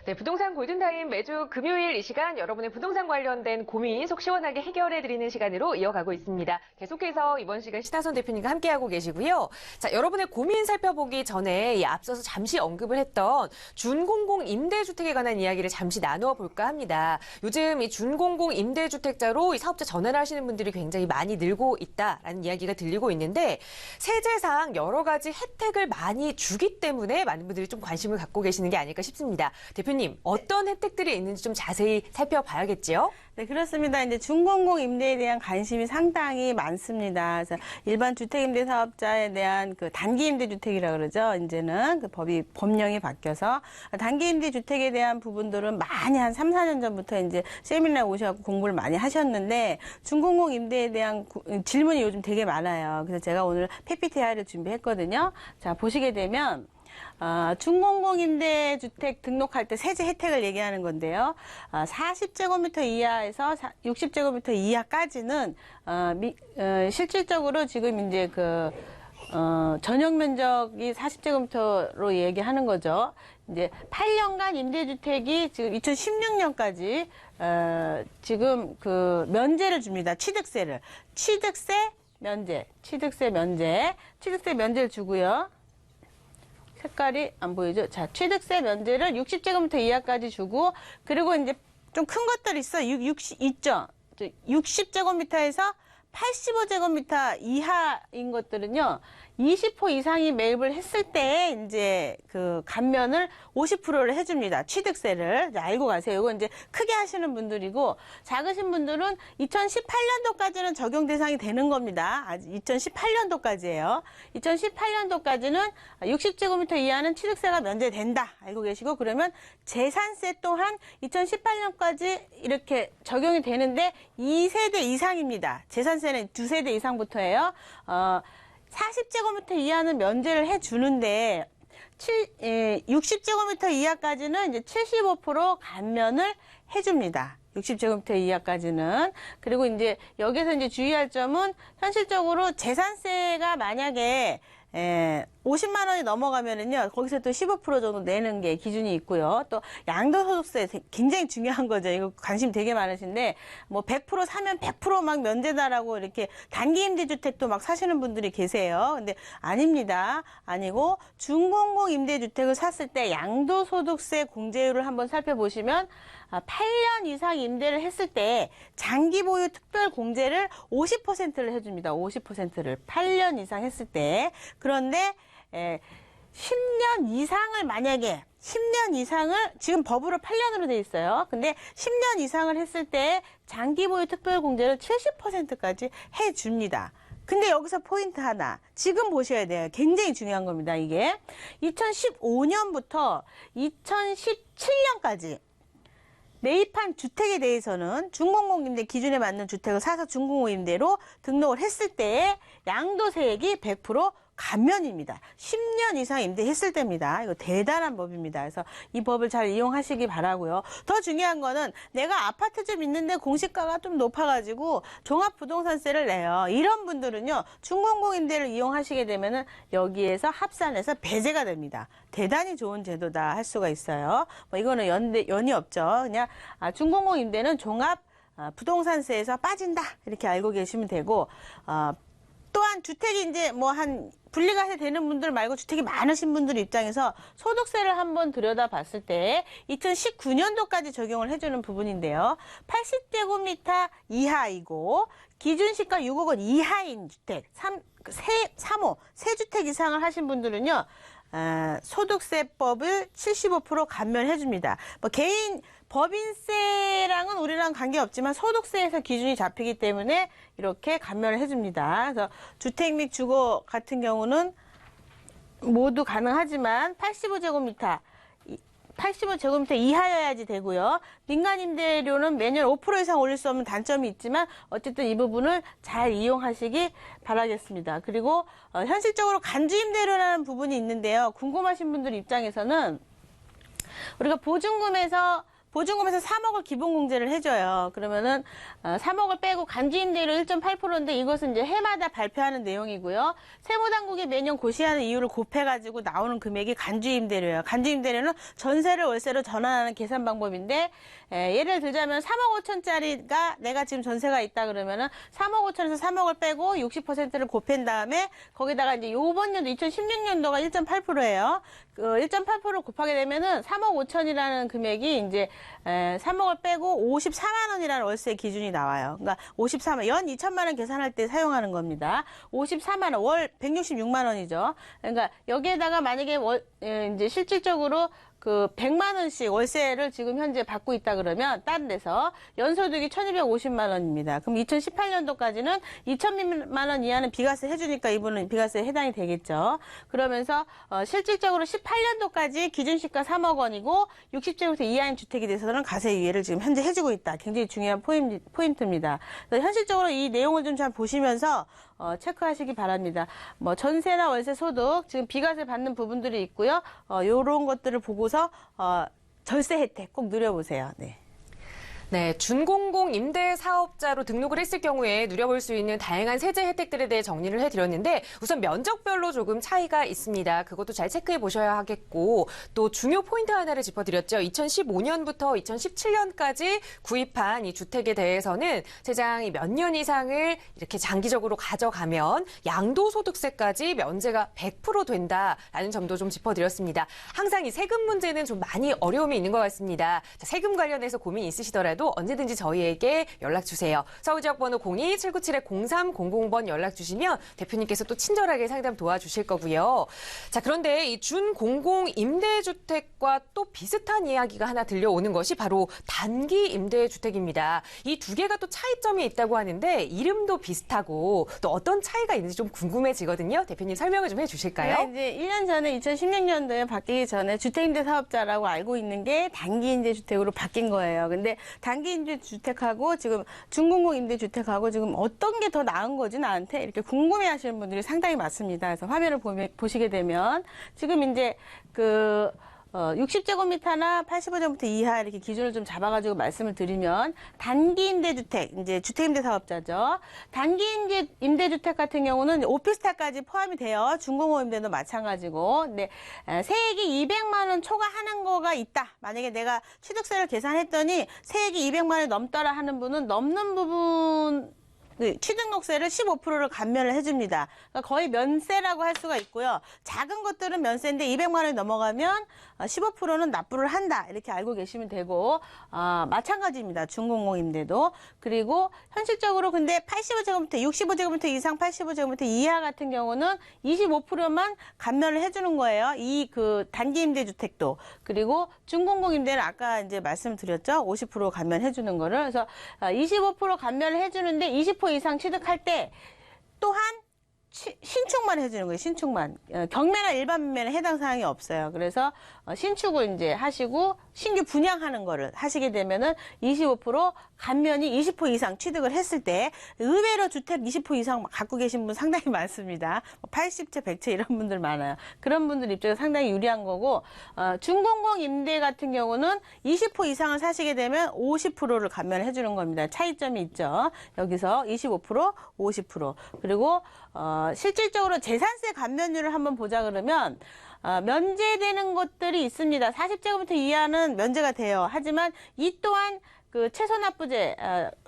네, 부동산 골든타임 매주 금요일 이 시간 여러분의 부동산 관련된 고민 속 시원하게 해결해드리는 시간으로 이어가고 있습니다. 계속해서 이번 시간 신하선 대표님과 함께하고 계시고요. 자, 여러분의 고민 살펴보기 전에 이 앞서서 잠시 언급을 했던 준공공 임대주택에 관한 이야기를 잠시 나누어 볼까 합니다. 요즘 이 준공공 임대주택자로 이 사업자 전환을 하시는 분들이 굉장히 많이 늘고 있다라는 이야기가 들리고 있는데 세제상 여러 가지 혜택을 많이 주기 때문에 많은 분들이 좀 관심을 갖고 계시는 게 아닐까 싶습니다. 대표님, 어떤 혜택들이 있는지 좀 자세히 살펴봐야겠죠? 네, 그렇습니다. 이제 준공공 임대에 대한 관심이 상당히 많습니다. 그래서 일반 주택임대 사업자에 대한 그 단기 임대 주택이라고 그러죠. 이제는 그 법령이 바뀌어서 단기 임대 주택에 대한 부분들은 많이 한 3, 4년 전부터 이제 세미나에 오셔서 공부를 많이 하셨는데 준공공 임대에 대한 질문이 요즘 되게 많아요. 그래서 제가 오늘 PPT를 준비했거든요. 자, 보시게 되면 준공공 임대주택 등록할 때 세제 혜택을 얘기하는 건데요. 40제곱미터 이하에서 60제곱미터 이하까지는 실질적으로 지금 이제 전용 면적이 40제곱미터로 얘기하는 거죠. 이제 8년간 임대주택이 지금 2016년까지 지금 그 면제를 줍니다. 취득세 면제를 주고요. 색깔이 안 보이죠? 자, 취득세 면제를 60제곱미터 이하까지 주고, 그리고 이제 좀 큰 것들 있어. 60제곱미터에서 85제곱미터 이하인 것들은요, 20호 이상이 매입을 했을 때 이제 그 감면을 50%를 해줍니다. 취득세를. 알고 가세요. 이거 이제 크게 하시는 분들이고, 작으신 분들은 2018년도까지는 적용 대상이 되는 겁니다. 아직 2018년도까지예요. 2018년도까지는 60제곱미터 이하는 취득세가 면제된다. 알고 계시고, 그러면 재산세 또한 2018년까지 이렇게 적용이 되는데 2세대 이상입니다. 재산세는 2세대 이상부터예요. 40제곱미터 이하는 면제를 해주는데 60제곱미터 이하까지는 이제 75% 감면을 해줍니다. 60제곱미터 이하까지는. 그리고 이제 여기서 이제 주의할 점은 현실적으로 재산세가 만약에 50만 원이 넘어가면은요, 거기서 또 15% 정도 내는 게 기준이 있고요. 또 양도소득세 굉장히 중요한 거죠. 이거 관심 되게 많으신데, 뭐 100% 사면 100% 막 면제다라고 이렇게 단기 임대주택도 막 사시는 분들이 계세요. 근데 아닙니다. 아니고 준공공 임대주택을 샀을 때 양도소득세 공제율을 한번 살펴보시면 8년 이상 임대를 했을 때 장기 보유 특별 공제를 50%를 해줍니다. 50%를 8년 이상 했을 때. 그런데 10년 이상을 만약에 10년 이상을 지금 법으로 8년으로 돼 있어요. 근데 10년 이상을 했을 때 장기 보유 특별 공제를 70%까지 해줍니다. 근데 여기서 포인트 하나. 지금 보셔야 돼요. 굉장히 중요한 겁니다. 이게 2015년부터 2017년까지 매입한 주택에 대해서는 준공공임대 기준에 맞는 주택을 사서 준공공임대로 등록을 했을 때 양도세액이 100% 감면입니다. 10년 이상 임대했을 때입니다. 이거 대단한 법입니다. 그래서 이 법을 잘 이용하시기 바라고요. 더 중요한 거는 내가 아파트 좀 있는데 공시가가 좀 높아가지고 종합부동산세를 내요. 이런 분들은요, 준공공임대를 이용하시게 되면은 여기에서 합산해서 배제가 됩니다. 대단히 좋은 제도다 할 수가 있어요. 뭐 이거는 연이 없죠. 그냥 준공공임대는 종합 부동산세에서 빠진다 이렇게 알고 계시면 되고, 또한 주택이 이제 뭐 한 분리가 되는 분들 말고 주택이 많으신 분들 입장에서 소득세를 한번 들여다봤을 때 2019년도까지 적용을 해주는 부분인데요. 80제곱미터 이하이고 기준시가 6억 원 이하인 주택, 3호, 세주택 이상을 하신 분들은요. 소득세법을 75% 감면해줍니다. 뭐 개인 법인세랑은 우리랑 관계없지만 소득세에서 기준이 잡히기 때문에 이렇게 감면을 해줍니다. 그래서 주택 및 주거 같은 경우는 모두 가능하지만 85제곱미터 이하여야지 되고요. 민간임대료는 매년 5% 이상 올릴 수 없는 단점이 있지만 어쨌든 이 부분을 잘 이용하시기 바라겠습니다. 그리고 현실적으로 간주임대료라는 부분이 있는데요. 궁금하신 분들 입장에서는 우리가 보증금에서 보증금에서 3억을 기본공제를 해줘요. 그러면은 3억을 빼고 간주임대료 1.8%인데 이것은 이제 해마다 발표하는 내용이고요. 세무당국이 매년 고시하는 이유를 곱해가지고 나오는 금액이 간주임대료예요. 간주임대료는 전세를 월세로 전환하는 계산 방법인데 예를 들자면 3억 5천짜리가 내가 지금 전세가 있다 그러면은 3억 5천에서 3억을 빼고 60%를 곱한 다음에 거기다가 이제 요번 연도 2016년도가 1.8%예요. 그 1.8%를 곱하게 되면은 3억 5천이라는 금액이 이제 3억을 빼고 54만 원이라는 월세 기준이 나와요. 그러니까 54만 연 2천만 원 계산할 때 사용하는 겁니다. 54만 원, 월 166만 원이죠. 그러니까 여기에다가 만약에 이제 실질적으로 그 100만 원씩 월세를 지금 현재 받고 있다 그러면 다른 데서 연소득이 1,250만 원입니다. 그럼 2018년도까지는 2천만 원 이하는 비과세 해주니까 이분은 비과세에 해당이 되겠죠. 그러면서 실질적으로 18년도까지 기준시가 3억 원이고 60제곱미터 이하인 주택에 대해서는 과세 유예를 지금 현재 해주고 있다. 굉장히 중요한 포인트입니다. 그래서 현실적으로 이 내용을 좀 잘 보시면서 체크하시기 바랍니다. 뭐 전세나 월세 소득 지금 비과세 받는 부분들이 있고요. 요런 것들을 보고서 절세 혜택 꼭 누려보세요. 네. 네, 준공공 임대 사업자로 등록을 했을 경우에 누려볼 수 있는 다양한 세제 혜택들에 대해 정리를 해드렸는데 우선 면적별로 조금 차이가 있습니다. 그것도 잘 체크해 보셔야 하겠고 또 중요 포인트 하나를 짚어드렸죠. 2015년부터 2017년까지 구입한 이 주택에 대해서는 세장이 몇 년 이상을 이렇게 장기적으로 가져가면 양도소득세까지 면제가 100% 된다라는 점도 좀 짚어드렸습니다. 항상 이 세금 문제는 좀 많이 어려움이 있는 것 같습니다. 자, 세금 관련해서 고민 있으시더라도 언제든지 저희에게 연락 주세요. 서울지역번호 02-797-0300번 연락 주시면 대표님께서 또 친절하게 상담 도와주실 거고요. 자, 그런데 이 준공공 임대주택과 또 비슷한 이야기가 하나 들려오는 것이 바로 단기 임대주택입니다. 이 두 개가 또 차이점이 있다고 하는데 이름도 비슷하고 또 어떤 차이가 있는지 좀 궁금해지거든요. 대표님 설명을 좀 해주실까요? 네, 이제 1년 전에 2016년도에 바뀌기 전에 주택임대 사업자라고 알고 있는 게 단기임대주택으로 바뀐 거예요. 근데 단기임대주택하고 지금 준공공 임대주택하고 지금 어떤 게 더 나은 거지 나한테 이렇게 궁금해하시는 분들이 상당히 많습니다. 그래서 화면을 보시게 되면 지금 이제 60제곱미터나 85제곱미터 이하 이렇게 기준을 좀 잡아가지고 말씀을 드리면 단기임대주택, 이제 주택임대사업자죠. 단기임대주택 같은 경우는 오피스텔까지 포함이 돼요. 준공공임대도 마찬가지고. 근데 세액이 200만 원 초과하는 거가 있다. 만약에 내가 취득세를 계산했더니 세액이 200만 원이 넘더라 하는 분은 넘는 부분 취등록세를 15%를 감면을 해줍니다. 그러니까 거의 면세라고 할 수가 있고요. 작은 것들은 면세인데 200만 원이 넘어가면 15%는 납부를 한다. 이렇게 알고 계시면 되고 마찬가지입니다. 준공공임대도. 그리고 현실적으로 근데 85제곱미터, 65제곱미터 이상 85제곱미터 이하 같은 경우는 25%만 감면을 해주는 거예요. 이 단기임대주택도. 그리고 준공공임대는 아까 이제 말씀드렸죠. 50% 감면해주는 거를. 그래서 25% 감면을 해주는데 20% 이상 취득할 때 또한 신축만 해주는 거예요. 신축만. 경매나 일반 매매는 해당 사항이 없어요. 그래서 신축을 이제 하시고 신규 분양하는 거를 하시게 되면은 25% 감면이 20% 이상 취득을 했을 때 의외로 주택 20% 이상 갖고 계신 분 상당히 많습니다. 80채, 100채 이런 분들 많아요. 그런 분들 입장에서 상당히 유리한 거고 준공공 임대 같은 경우는 20% 이상을 사시게 되면 50%를 감면해 주는 겁니다. 차이점이 있죠. 여기서 25%, 50%. 그리고 실질적으로 재산세 감면율을 한번 보자 그러면 면제되는 것들이 있습니다. 40제곱미터 이하는 면제가 돼요. 하지만 이 또한 최소납부제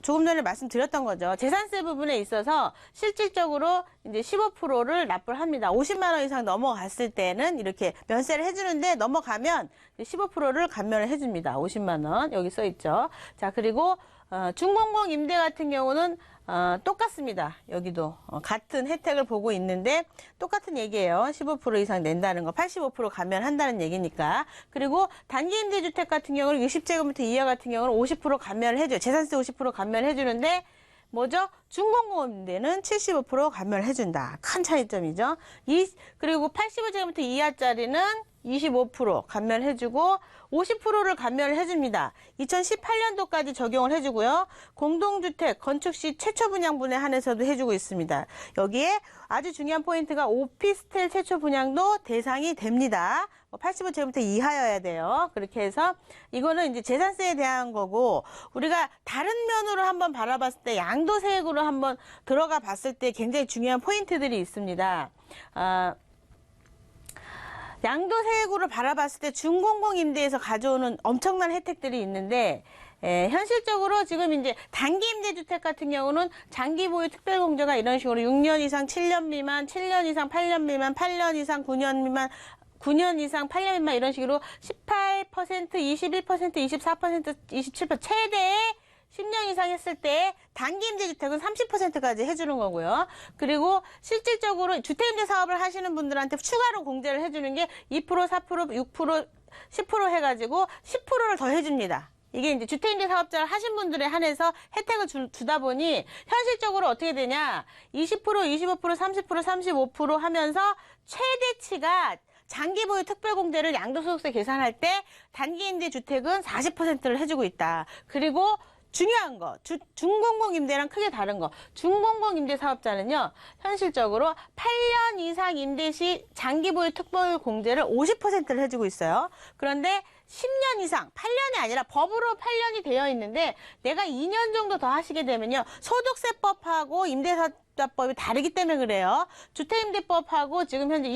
조금 전에 말씀드렸던 거죠. 재산세 부분에 있어서 실질적으로 이제 15%를 납부를 합니다. 50만 원 이상 넘어갔을 때는 이렇게 면세를 해주는데 넘어가면 15%를 감면을 해줍니다. 50만 원 여기 써 있죠. 자, 그리고 준공공 임대 같은 경우는 똑같습니다. 여기도 같은 혜택을 보고 있는데 똑같은 얘기예요. 15% 이상 낸다는 거 85% 감면한다는 얘기니까. 그리고 단기임대주택 같은 경우는 60제곱미터 이하 같은 경우는 50% 감면을 해줘요. 재산세 50% 감면을 해주는데 뭐죠? 준공공임대는 75% 감면을 해준다. 큰 차이점이죠. 그리고 85제곱미터 이하짜리는 25% 감면해주고 50%를 감면을 해줍니다. 2018년도까지 적용을 해주고요. 공동주택 건축 시 최초 분양분에 한해서도 해주고 있습니다. 여기에 아주 중요한 포인트가 오피스텔 최초 분양도 대상이 됩니다. 85제곱미터 이하여야 돼요. 그렇게 해서 이거는 이제 재산세에 대한 거고, 우리가 다른 면으로 한번 바라봤을 때 양도세액으로 한번 들어가 봤을 때 굉장히 중요한 포인트들이 있습니다. 양도세액으로 바라봤을 때 준공공임대에서 가져오는 엄청난 혜택들이 있는데, 현실적으로 지금 이제 단기 임대주택 같은 경우는 장기 보유 특별공제가 이런 식으로 6년 이상 7년 미만, 7년 이상 8년 미만, 8년 이상 9년 미만, 9년 이상 8년 미만 이런 식으로 18%, 21%, 24%, 27% 최대 10년 이상 했을 때 단기 임대주택은 30%까지 해주는 거고요. 그리고 실질적으로 주택임대 사업을 하시는 분들한테 추가로 공제를 해주는 게 2%, 4%, 6%, 10% 해가지고 10%를 더 해줍니다. 이게 이제 주택임대 사업자를 하신 분들에 한해서 혜택을 주다 보니 현실적으로 어떻게 되냐. 20%, 25%, 30%, 35% 하면서 최대치가 장기 보유 특별공제를 양도소득세 계산할 때 단기임대 주택은 40%를 해주고 있다. 그리고 중요한 거, 준공공임대랑 크게 다른 거. 준공공임대 사업자는요, 현실적으로 8년 이상 임대 시 장기 보유 특별공제를 50%를 해주고 있어요. 그런데 10년 이상, 8년이 아니라 법으로 8년이 되어 있는데 내가 2년 정도 더 하시게 되면요, 소득세법하고 임대사업자법이 다르기 때문에 그래요. 주택임대법하고 지금 현재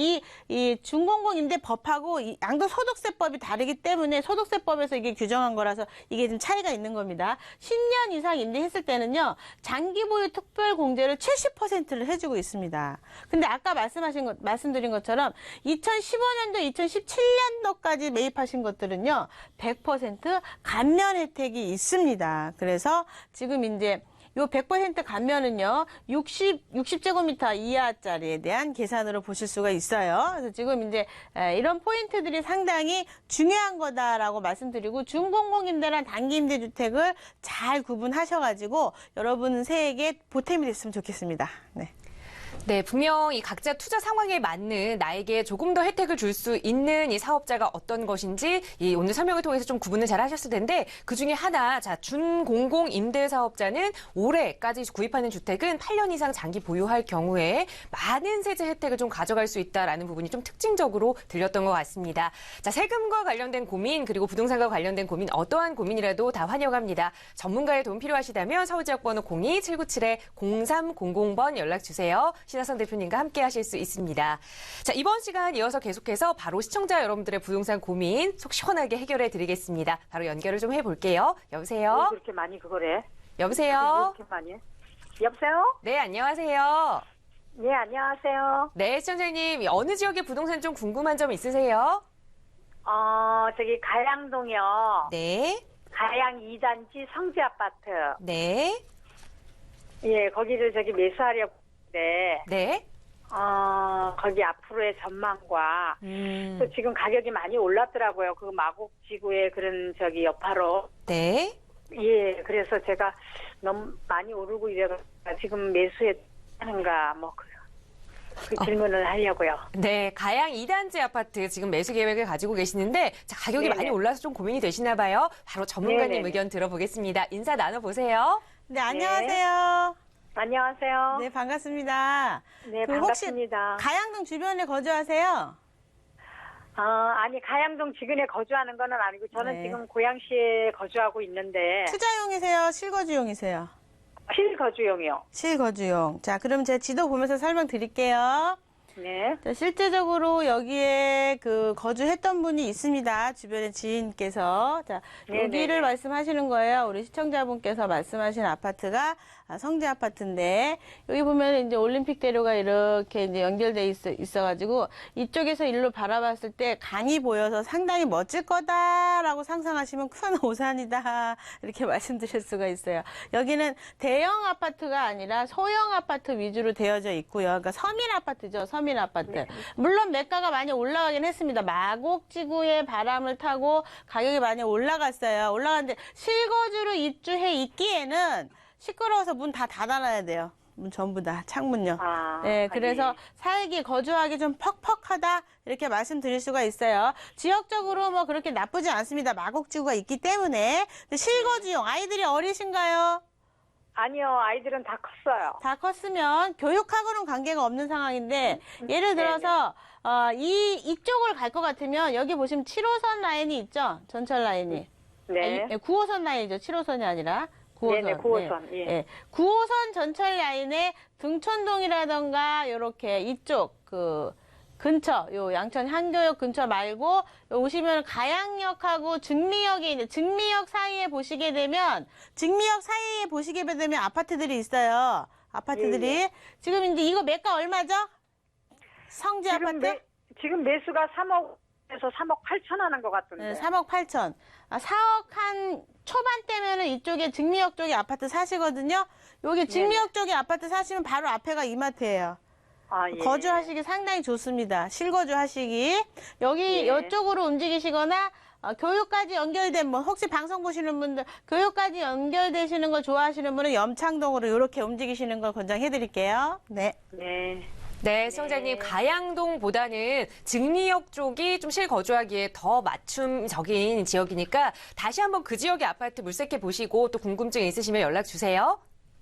이 준공공임대법하고 이 양도소득세법이 다르기 때문에 소득세법에서 이게 규정한 거라서 이게 좀 차이가 있는 겁니다. 10년 이상 임대했을 때는요, 장기보유 특별공제를 70%를 해주고 있습니다. 근데 아까 말씀드린 것처럼 2015년도, 2017년도까지 매입하신 것들은요, 100% 감면 혜택이 있습니다. 그래서 지금 이제 요 100% 감면은요, 60제곱미터 이하짜리에 대한 계산으로 보실 수가 있어요. 그래서 지금 이제 이런 포인트들이 상당히 중요한 거다라고 말씀드리고, 준공공임대랑 단기임대주택을 잘 구분하셔가지고 여러분 세액에 보탬이 됐으면 좋겠습니다. 네. 네, 분명 이 각자 투자 상황에 맞는 나에게 조금 더 혜택을 줄 수 있는 이 사업자가 어떤 것인지 이 오늘 설명을 통해서 좀 구분을 잘 하셨을 텐데, 그중에 하나, 자, 준공공 임대 사업자는 올해까지 구입하는 주택은 8년 이상 장기 보유할 경우에 많은 세제 혜택을 좀 가져갈 수 있다라는 부분이 좀 특징적으로 들렸던 것 같습니다. 자, 세금과 관련된 고민, 그리고 부동산과 관련된 고민, 어떠한 고민이라도 다 환영합니다. 전문가의 도움 필요하시다면 서울지역번호 02-797-0300번 연락 주세요. 신하선 대표님과 함께 하실 수 있습니다. 자, 이번 시간 이어서 계속해서 바로 시청자 여러분들의 부동산 고민 속 시원하게 해결해 드리겠습니다. 바로 연결을 좀 해볼게요. 여보세요? 왜 그렇게 많이 그거래? 여보세요? 그렇게 많이? 여보세요? 네, 안녕하세요. 네, 안녕하세요. 네, 시청자님, 어느 지역의 부동산 좀 궁금한 점 있으세요? 저기 가양동이요. 네, 가양 2단지 성지 아파트. 네, 예, 거기를 저기 매수하려고 했는데, 네. 거기 앞으로의 전망과, 또 지금 가격이 많이 올랐더라고요. 그 마곡지구의 그런 저기 여파로. 네. 예, 그래서 제가 너무 많이 오르고 이래서 지금 매수해 하는가, 뭐, 그 질문을 하려고요. 네, 가양 2단지 아파트 지금 매수 계획을 가지고 계시는데, 자, 가격이 네네. 많이 올라서 좀 고민이 되시나 봐요. 바로 전문가님 네네네. 의견 들어보겠습니다. 인사 나눠보세요. 네, 안녕하세요. 안녕하세요. 네, 반갑습니다. 네, 혹시 반갑습니다. 가양동 주변에 거주하세요? 아니, 가양동 지근에 거주하는 건 아니고, 저는 네. 지금 고양시에 거주하고 있는데, 투자용이세요? 실거주용이세요? 실거주용이요. 실거주용. 자, 그럼 제가 지도 보면서 설명드릴게요. 네. 자, 실제적으로 여기에 그 거주했던 분이 있습니다. 주변에 지인께서. 자, 네네네. 여기를 말씀하시는 거예요. 우리 시청자분께서 말씀하신 아파트가 성지 아파트인데, 여기 보면 이제 올림픽대로가 이렇게 이제 연결돼 있어가지고, 이쪽에서 일로 바라봤을 때 강이 보여서 상당히 멋질 거다라고 상상하시면 큰 오산이다. 이렇게 말씀드릴 수가 있어요. 여기는 대형 아파트가 아니라 소형 아파트 위주로 되어져 있고요. 그러니까 서민 아파트죠. 서민 아파트. 물론 매가가 많이 올라가긴 했습니다. 마곡지구의 바람을 타고 가격이 많이 올라갔어요. 올라갔는데 실거주로 입주해 있기에는 시끄러워서 문 다 닫아놔야 돼요. 전부 다 창문요. 아, 그래서 예. 살기 거주하기 좀 퍽퍽하다 이렇게 말씀드릴 수가 있어요. 지역적으로 뭐 그렇게 나쁘지 않습니다. 마곡지구가 있기 때문에. 근데 실거주용 아이들이 어리신가요? 아니요, 아이들은 다 컸어요. 다 컸으면 교육하고는 관계가 없는 상황인데 예를 들어서 이쪽을 갈 것 같으면 여기 보시면 7호선 라인이 있죠. 전철 라인이. 네. 9호선 라인이죠. 7호선이 아니라 9호선. 네네, 9호선. 예. 9호선 전철 라인에 등촌동이라던가 요렇게 이쪽 그 근처 요 양천 한교역 근처 말고 오시면 가양역하고 증미역이 있는데 증미역 사이에 보시게 되면 아파트들이 있어요. 아파트들이 예, 예. 지금 이제 이거 매가 얼마죠? 성지 지금 아파트? 지금 매수가 3억에서 3억 8천 하는 것 같던데. 네, 3억 8천. 4억 한 초반대면은 이쪽에 증미역 쪽에 아파트 사시거든요. 여기 증미역 쪽에 아파트 사시면 바로 앞에가 이마트예요. 아, 예. 거주하시기 상당히 좋습니다. 실거주하시기. 여기 예. 이쪽으로 움직이시거나 교육까지 연결된 분, 혹시 방송 보시는 분들 교육까지 연결되시는 거 좋아하시는 분은 염창동으로 이렇게 움직이시는 걸 권장해 드릴게요. 네. 네. 네, 시청자님, 가양동보다는 증리역 쪽이 좀 실거주하기에 더 맞춤적인 지역이니까 다시 한번 그 지역의 아파트 물색해 보시고 또 궁금증 있으시면 연락 주세요.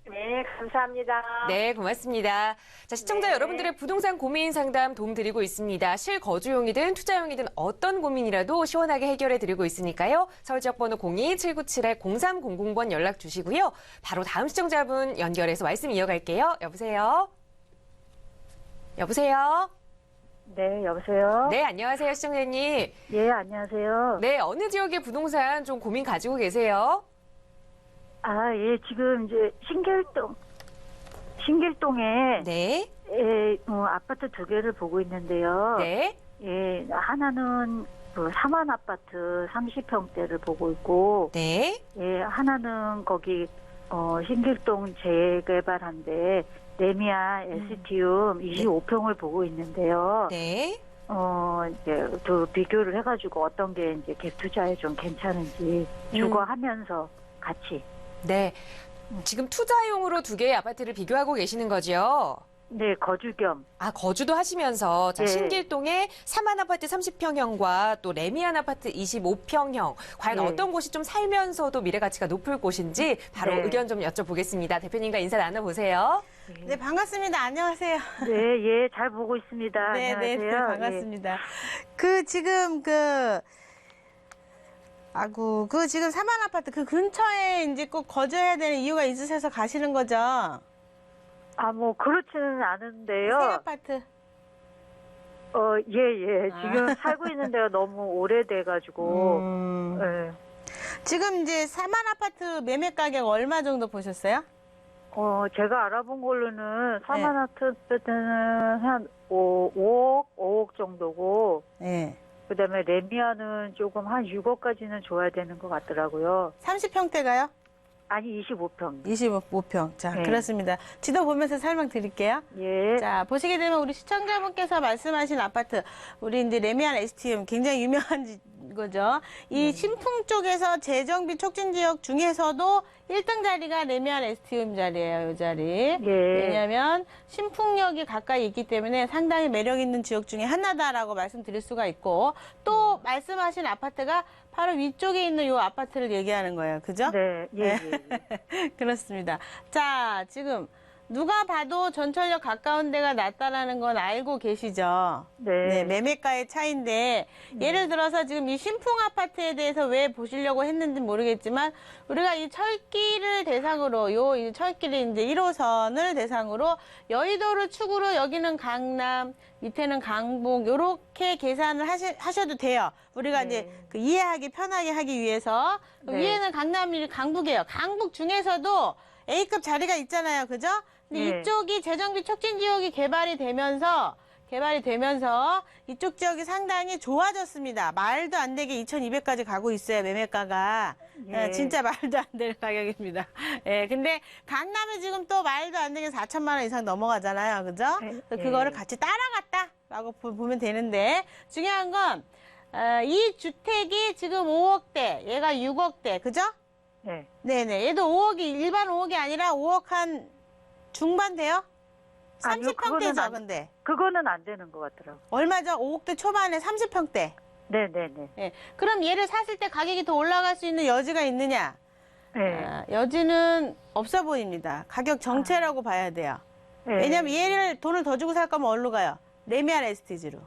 네, 감사합니다. 네, 고맙습니다. 자, 시청자 네. 여러분들의 부동산 고민 상담 도움 드리고 있습니다. 실거주용이든 투자용이든 어떤 고민이라도 시원하게 해결해 드리고 있으니까요. 서울지역번호 02-797-0300번 연락 주시고요. 바로 다음 시청자분 연결해서 말씀 이어갈게요. 여보세요? 여보세요? 네, 여보세요? 네, 안녕하세요, 시청자님. 예, 안녕하세요. 네, 어느 지역의 부동산 좀 고민 가지고 계세요? 아, 예, 지금 이제 신길동에 네, 아파트 두 개를 보고 있는데요. 네, 예, 하나는 그 사만 아파트 30평대를 보고 있고, 네, 예, 하나는 거기 신길동 재개발한데 레미안 에스티움 25평을 보고 있는데요. 네. 이제 두 비교를 해가지고 어떤 게 이제 갭 투자에 좀 괜찮은지 주거하면서 같이. 네. 지금 투자용으로 두 개의 아파트를 비교하고 계시는 거죠? 네, 거주 겸. 아, 거주도 하시면서 자, 네. 신길동의 사만 아파트 30평형과 또 레미안 아파트 25평형 과연 네. 어떤 곳이 좀 살면서도 미래 가치가 높을 곳인지 바로 네. 의견 좀 여쭤보겠습니다. 대표님과 인사 나눠보세요. 네, 반갑습니다. 안녕하세요. 네, 예, 잘 보고 있습니다. 네, 네, 안녕하세요. 네, 반갑습니다. 지금 지금 사만 아파트 그 근처에 이제 꼭 거주해야 되는 이유가 있으셔서 가시는 거죠? 아, 뭐 그렇지는 않은데요. 새 아파트. 예. 지금 살고 있는 데가 너무 오래돼가지고. 예. 지금 이제 사만 아파트 매매 가격 얼마 정도 보셨어요? 제가 알아본 걸로는 사만 아파트는 한 5억 정도고, 네. 그 다음에 레미안은 조금 한 6억까지는 줘야 되는 것 같더라고요. 30평대가요? 아니, 25평. 25평. 자, 네. 그렇습니다. 지도 보면서 설명드릴게요. 예. 자, 보시게 되면 우리 시청자분께서 말씀하신 아파트, 우리 이제 레미안 에스티움 굉장히 유명한 거죠. 이 신풍 쪽에서 재정비 촉진 지역 중에서도 1등 자리가 레미안 에스티움 자리예요, 이 자리. 예. 왜냐하면 신풍역이 가까이 있기 때문에 상당히 매력 있는 지역 중에 하나다라고 말씀드릴 수가 있고, 또 말씀하신 아파트가 바로 위쪽에 있는 이 아파트를 얘기하는 거예요. 그죠? 네, 예. 그렇습니다. 자, 지금 누가 봐도 전철역 가까운 데가 낫다라는 건 알고 계시죠? 네. 매매가의 차이인데 예를 들어서 지금 이 신풍 아파트에 대해서 왜 보시려고 했는지 모르겠지만 우리가 이 철길을 대상으로 이 철길이 이제 1호선을 대상으로 여의도를 축으로 여기는 강남, 밑에는 강북 요렇게 계산을 하셔도 돼요. 우리가 이제 그 이해하기 편하게 하기 위해서 위에는 강남이 강북이에요. 강북 중에서도 A급 자리가 있잖아요. 그죠? 근데 이쪽이 재정비 촉진 지역이 개발이 되면서 이쪽 지역이 상당히 좋아졌습니다. 말도 안 되게 2,200까지 가고 있어요. 매매가가. 진짜 말도 안 되는 가격입니다. 근데 강남에 지금 또 말도 안 되게 4천만 원 이상 넘어가잖아요. 그죠? 그거를 같이 따라갔다라고 보면 되는데 중요한 건 이 주택이 지금 5억대, 얘가 6억대. 그죠? 네. 네네. 얘도 5억이, 일반 5억이 아니라 5억 한 중반 돼요? 아니요, 30평대죠, 근데. 그거는 안 되는 것 같더라고요. 얼마죠? 5억대 초반에 30평대. 네네네. 예. 그럼 얘를 샀을 때 가격이 더 올라갈 수 있는 여지가 있느냐? 네. 여지는 없어 보입니다. 가격 정체라고 봐야 돼요. 네. 왜냐면 얘를 돈을 더 주고 살 거면 어디로 가요? 레미안 에스티지로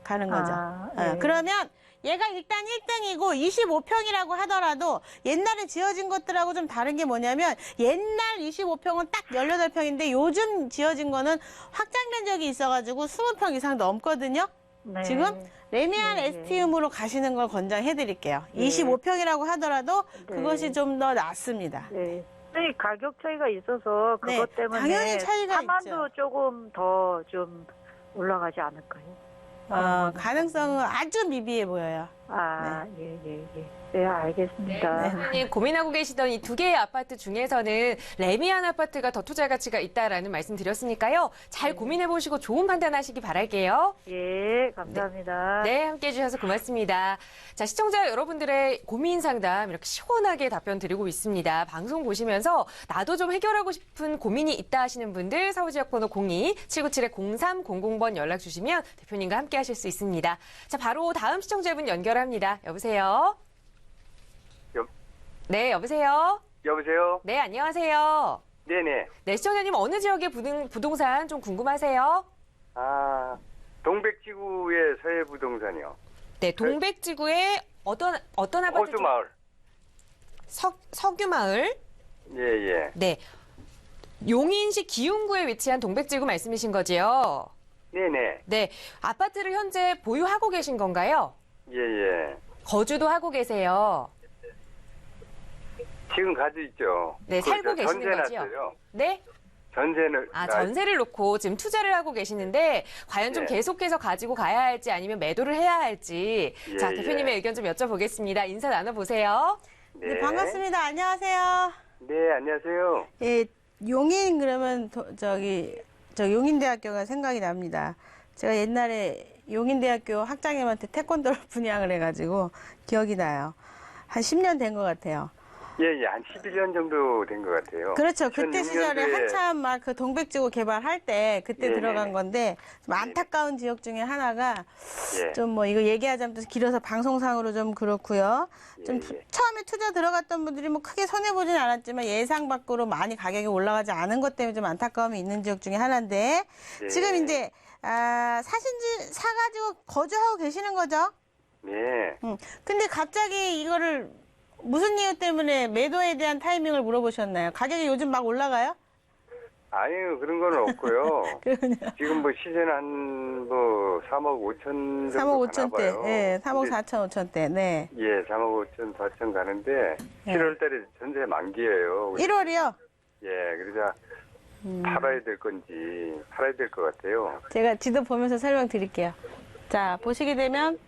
가는 거죠. 네. 그러면 얘가 일단 1등이고 25평이라고 하더라도 옛날에 지어진 것들하고 좀 다른 게 뭐냐면 옛날 25평은 딱 18평인데 요즘 지어진 거는 확장 면적이 있어가지고 20평 이상 넘거든요. 네. 지금 레미안 네. 에스티움으로 가시는 걸 권장해 드릴게요. 네. 25평이라고 하더라도 네. 그것이 좀 더 낫습니다. 네. 네, 가격 차이가 있어서 그것 네, 때문에 당연히 차이가 사만도 있죠. 조금 더 좀 올라가지 않을까요? 가능성은 아주 미비해 보여요. 아, 예, 예, 예. 네, 알겠습니다. 대표님 고민하고 계시던 이 두 개의 아파트 중에서는 레미안 아파트가 더 투자 가치가 있다라는 말씀 드렸으니까요. 잘 고민해 보시고 좋은 판단하시기 바랄게요. 예, 감사합니다. 네, 함께해 주셔서 고맙습니다. 자, 시청자 여러분들의 고민 상담 이렇게 시원하게 답변 드리고 있습니다. 방송 보시면서 나도 좀 해결하고 싶은 고민이 있다 하시는 분들 서울지역번호 02-797-0300번 연락 주시면 대표님과 함께 하실 수 있습니다. 자, 바로 다음 시청자분 연결합니다. 여보세요? 네, 여보세요? 여보세요? 네, 안녕하세요. 네네. 네, 시청자님 어느 지역의 부동산 좀 궁금하세요? 아, 동백지구의 서해부동산이요. 네, 동백지구의 어떤 아파트? 호수마을. 석유마을. 예, 예. 네. 용인시 기흥구에 위치한 동백지구 말씀이신 거지요? 네네. 네. 아파트를 현재 보유하고 계신 건가요? 예, 예. 거주도 하고 계세요? 지금 가지고 있죠. 네, 살고 계시는 전세 거지요? 났어요. 네? 전세를. 전세를 놓고 지금 투자를 하고 계시는데 과연 좀 네. 계속해서 가지고 가야 할지 아니면 매도를 해야 할지. 예, 자, 대표님의 예. 의견 좀 여쭤보겠습니다. 인사 나눠보세요. 네, 반갑습니다. 안녕하세요. 네, 안녕하세요. 예, 용인 그러면 저 용인대학교가 생각이 납니다. 제가 옛날에 용인대학교 학장님한테 태권도를 분양을 해가지고 기억이 나요. 한 10년 된 것 같아요. 예, 예. 한 11년 정도 된 것 같아요. 그렇죠. 그때 2006년도에 시절에 한참 막 그 동백지구 개발할 때 그때 네네네. 들어간 건데 좀 안타까운 지역 중에 하나가 예. 좀 뭐 이거 얘기하자면 또 길어서 방송상으로 좀 그렇고요. 좀 예. 처음에 투자 들어갔던 분들이 뭐 크게 손해보진 않았지만 예상 밖으로 많이 가격이 올라가지 않은 것 때문에 좀 안타까움이 있는 지역 중에 하나인데 예. 지금 이제 사가지고 거주하고 계시는 거죠? 네. 근데 갑자기 이거를 무슨 이유 때문에 매도에 대한 타이밍을 물어보셨나요? 가격이 요즘 막 올라가요? 아니요, 그런 건 없고요. 지금 뭐 시세는 한 3억 5천 정도 3억 5천대, 가나 봐요. 네, 3억 근데 4천 5천대, 네. 예, 3억 5천, 4천 가는데 네. 7월 달에 전세 만기예요. 1월이요? 예, 그러자 팔아야 될 건지 팔아야 될 것 같아요. 제가 지도 보면서 설명드릴게요. 자, 보시게 되면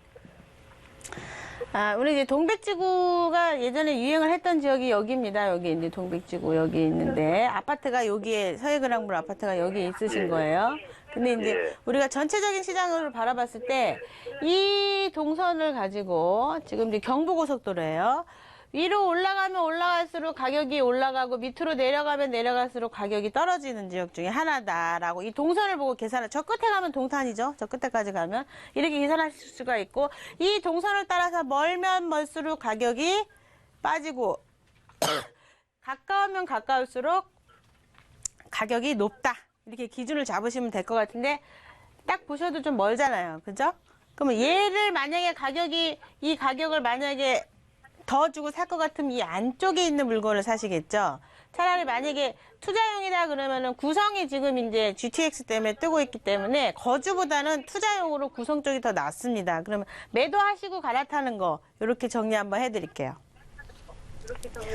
우리 이제 동백지구가 예전에 유행을 했던 지역이 여기입니다. 여기 이제 동백지구 여기 있는데 아파트가 여기에 서해그랑물 아파트가 여기 있으신 거예요. 근데 이제 예. 우리가 전체적인 시장을 바라봤을 때 이 동선을 가지고 지금 이제 경부고속도로예요. 위로 올라가면 올라갈수록 가격이 올라가고 밑으로 내려가면 내려갈수록 가격이 떨어지는 지역 중에 하나다라고 이 동선을 보고 계산을 저 끝에 가면 동탄이죠. 저 끝에까지 가면 이렇게 계산하실 수가 있고 이 동선을 따라서 멀면 멀수록 가격이 빠지고 가까우면 가까울수록 가격이 높다. 이렇게 기준을 잡으시면 될 것 같은데 딱 보셔도 좀 멀잖아요. 그죠? 그러면 얘를 만약에 이 가격을 만약에 더 주고 살 것 같으면 이 안쪽에 있는 물건을 사시겠죠. 차라리 만약에 투자용이다 그러면은 구성이 지금 이제 GTX 때문에 뜨고 있기 때문에 거주보다는 투자용으로 구성 쪽이 더 낫습니다. 그러면 매도하시고 갈아타는 거 이렇게 정리 한번 해드릴게요.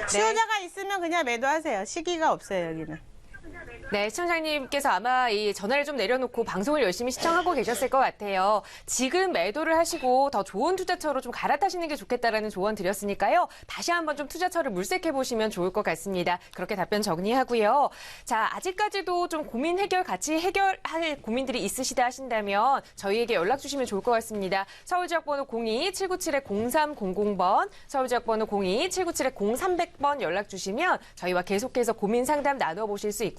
수요자가 있으면 그냥 매도하세요. 시기가 없어요, 여기는. 네, 시청자님께서 아마 이 전화를 좀 내려놓고 방송을 열심히 시청하고 계셨을 것 같아요. 지금 매도를 하시고 더 좋은 투자처로 좀 갈아타시는 게 좋겠다라는 조언 드렸으니까요. 다시 한번 좀 투자처를 물색해 보시면 좋을 것 같습니다. 그렇게 답변 정리하고요. 자, 아직까지도 좀 고민 같이 해결할 고민들이 있으시다 하신다면 저희에게 연락 주시면 좋을 것 같습니다. 서울지역번호 02-797-0300번, 서울지역번호 02-797-0300번 연락 주시면 저희와 계속해서 고민 상담 나눠보실 수 있고요.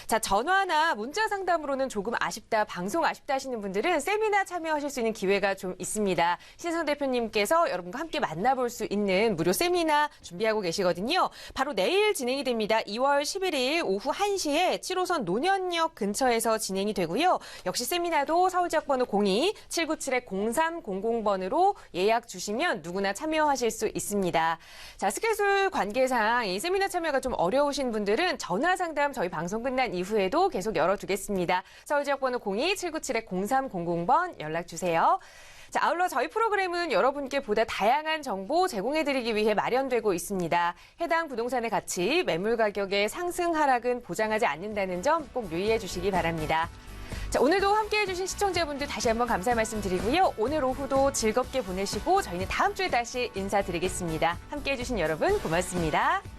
자, 전화나 문자 상담으로는 조금 아쉽다, 방송 아쉽다 하시는 분들은 세미나 참여하실 수 있는 기회가 좀 있습니다. 신혜성 대표님께서 여러분과 함께 만나볼 수 있는 무료 세미나 준비하고 계시거든요. 바로 내일 진행이 됩니다. 2월 11일 오후 1시에 7호선 논현역 근처에서 진행이 되고요. 역시 세미나도 서울지역번호 02-797-0300번으로 예약 주시면 누구나 참여하실 수 있습니다. 자, 스케줄 관계상 이 세미나 참여가 좀 어려우신 분들은 전화 상담 저희 방송 끝난 이후에도 계속 열어두겠습니다. 서울지역번호 02-797-0300번 연락 주세요. 자, 아울러 저희 프로그램은 여러분께 보다 다양한 정보 제공해드리기 위해 마련되고 있습니다. 해당 부동산의 가치, 매물 가격의 상승 하락은 보장하지 않는다는 점 꼭 유의해 주시기 바랍니다. 자, 오늘도 함께해 주신 시청자분들 다시 한번 감사 말씀드리고요. 오늘 오후도 즐겁게 보내시고 저희는 다음 주에 다시 인사드리겠습니다. 함께해 주신 여러분 고맙습니다.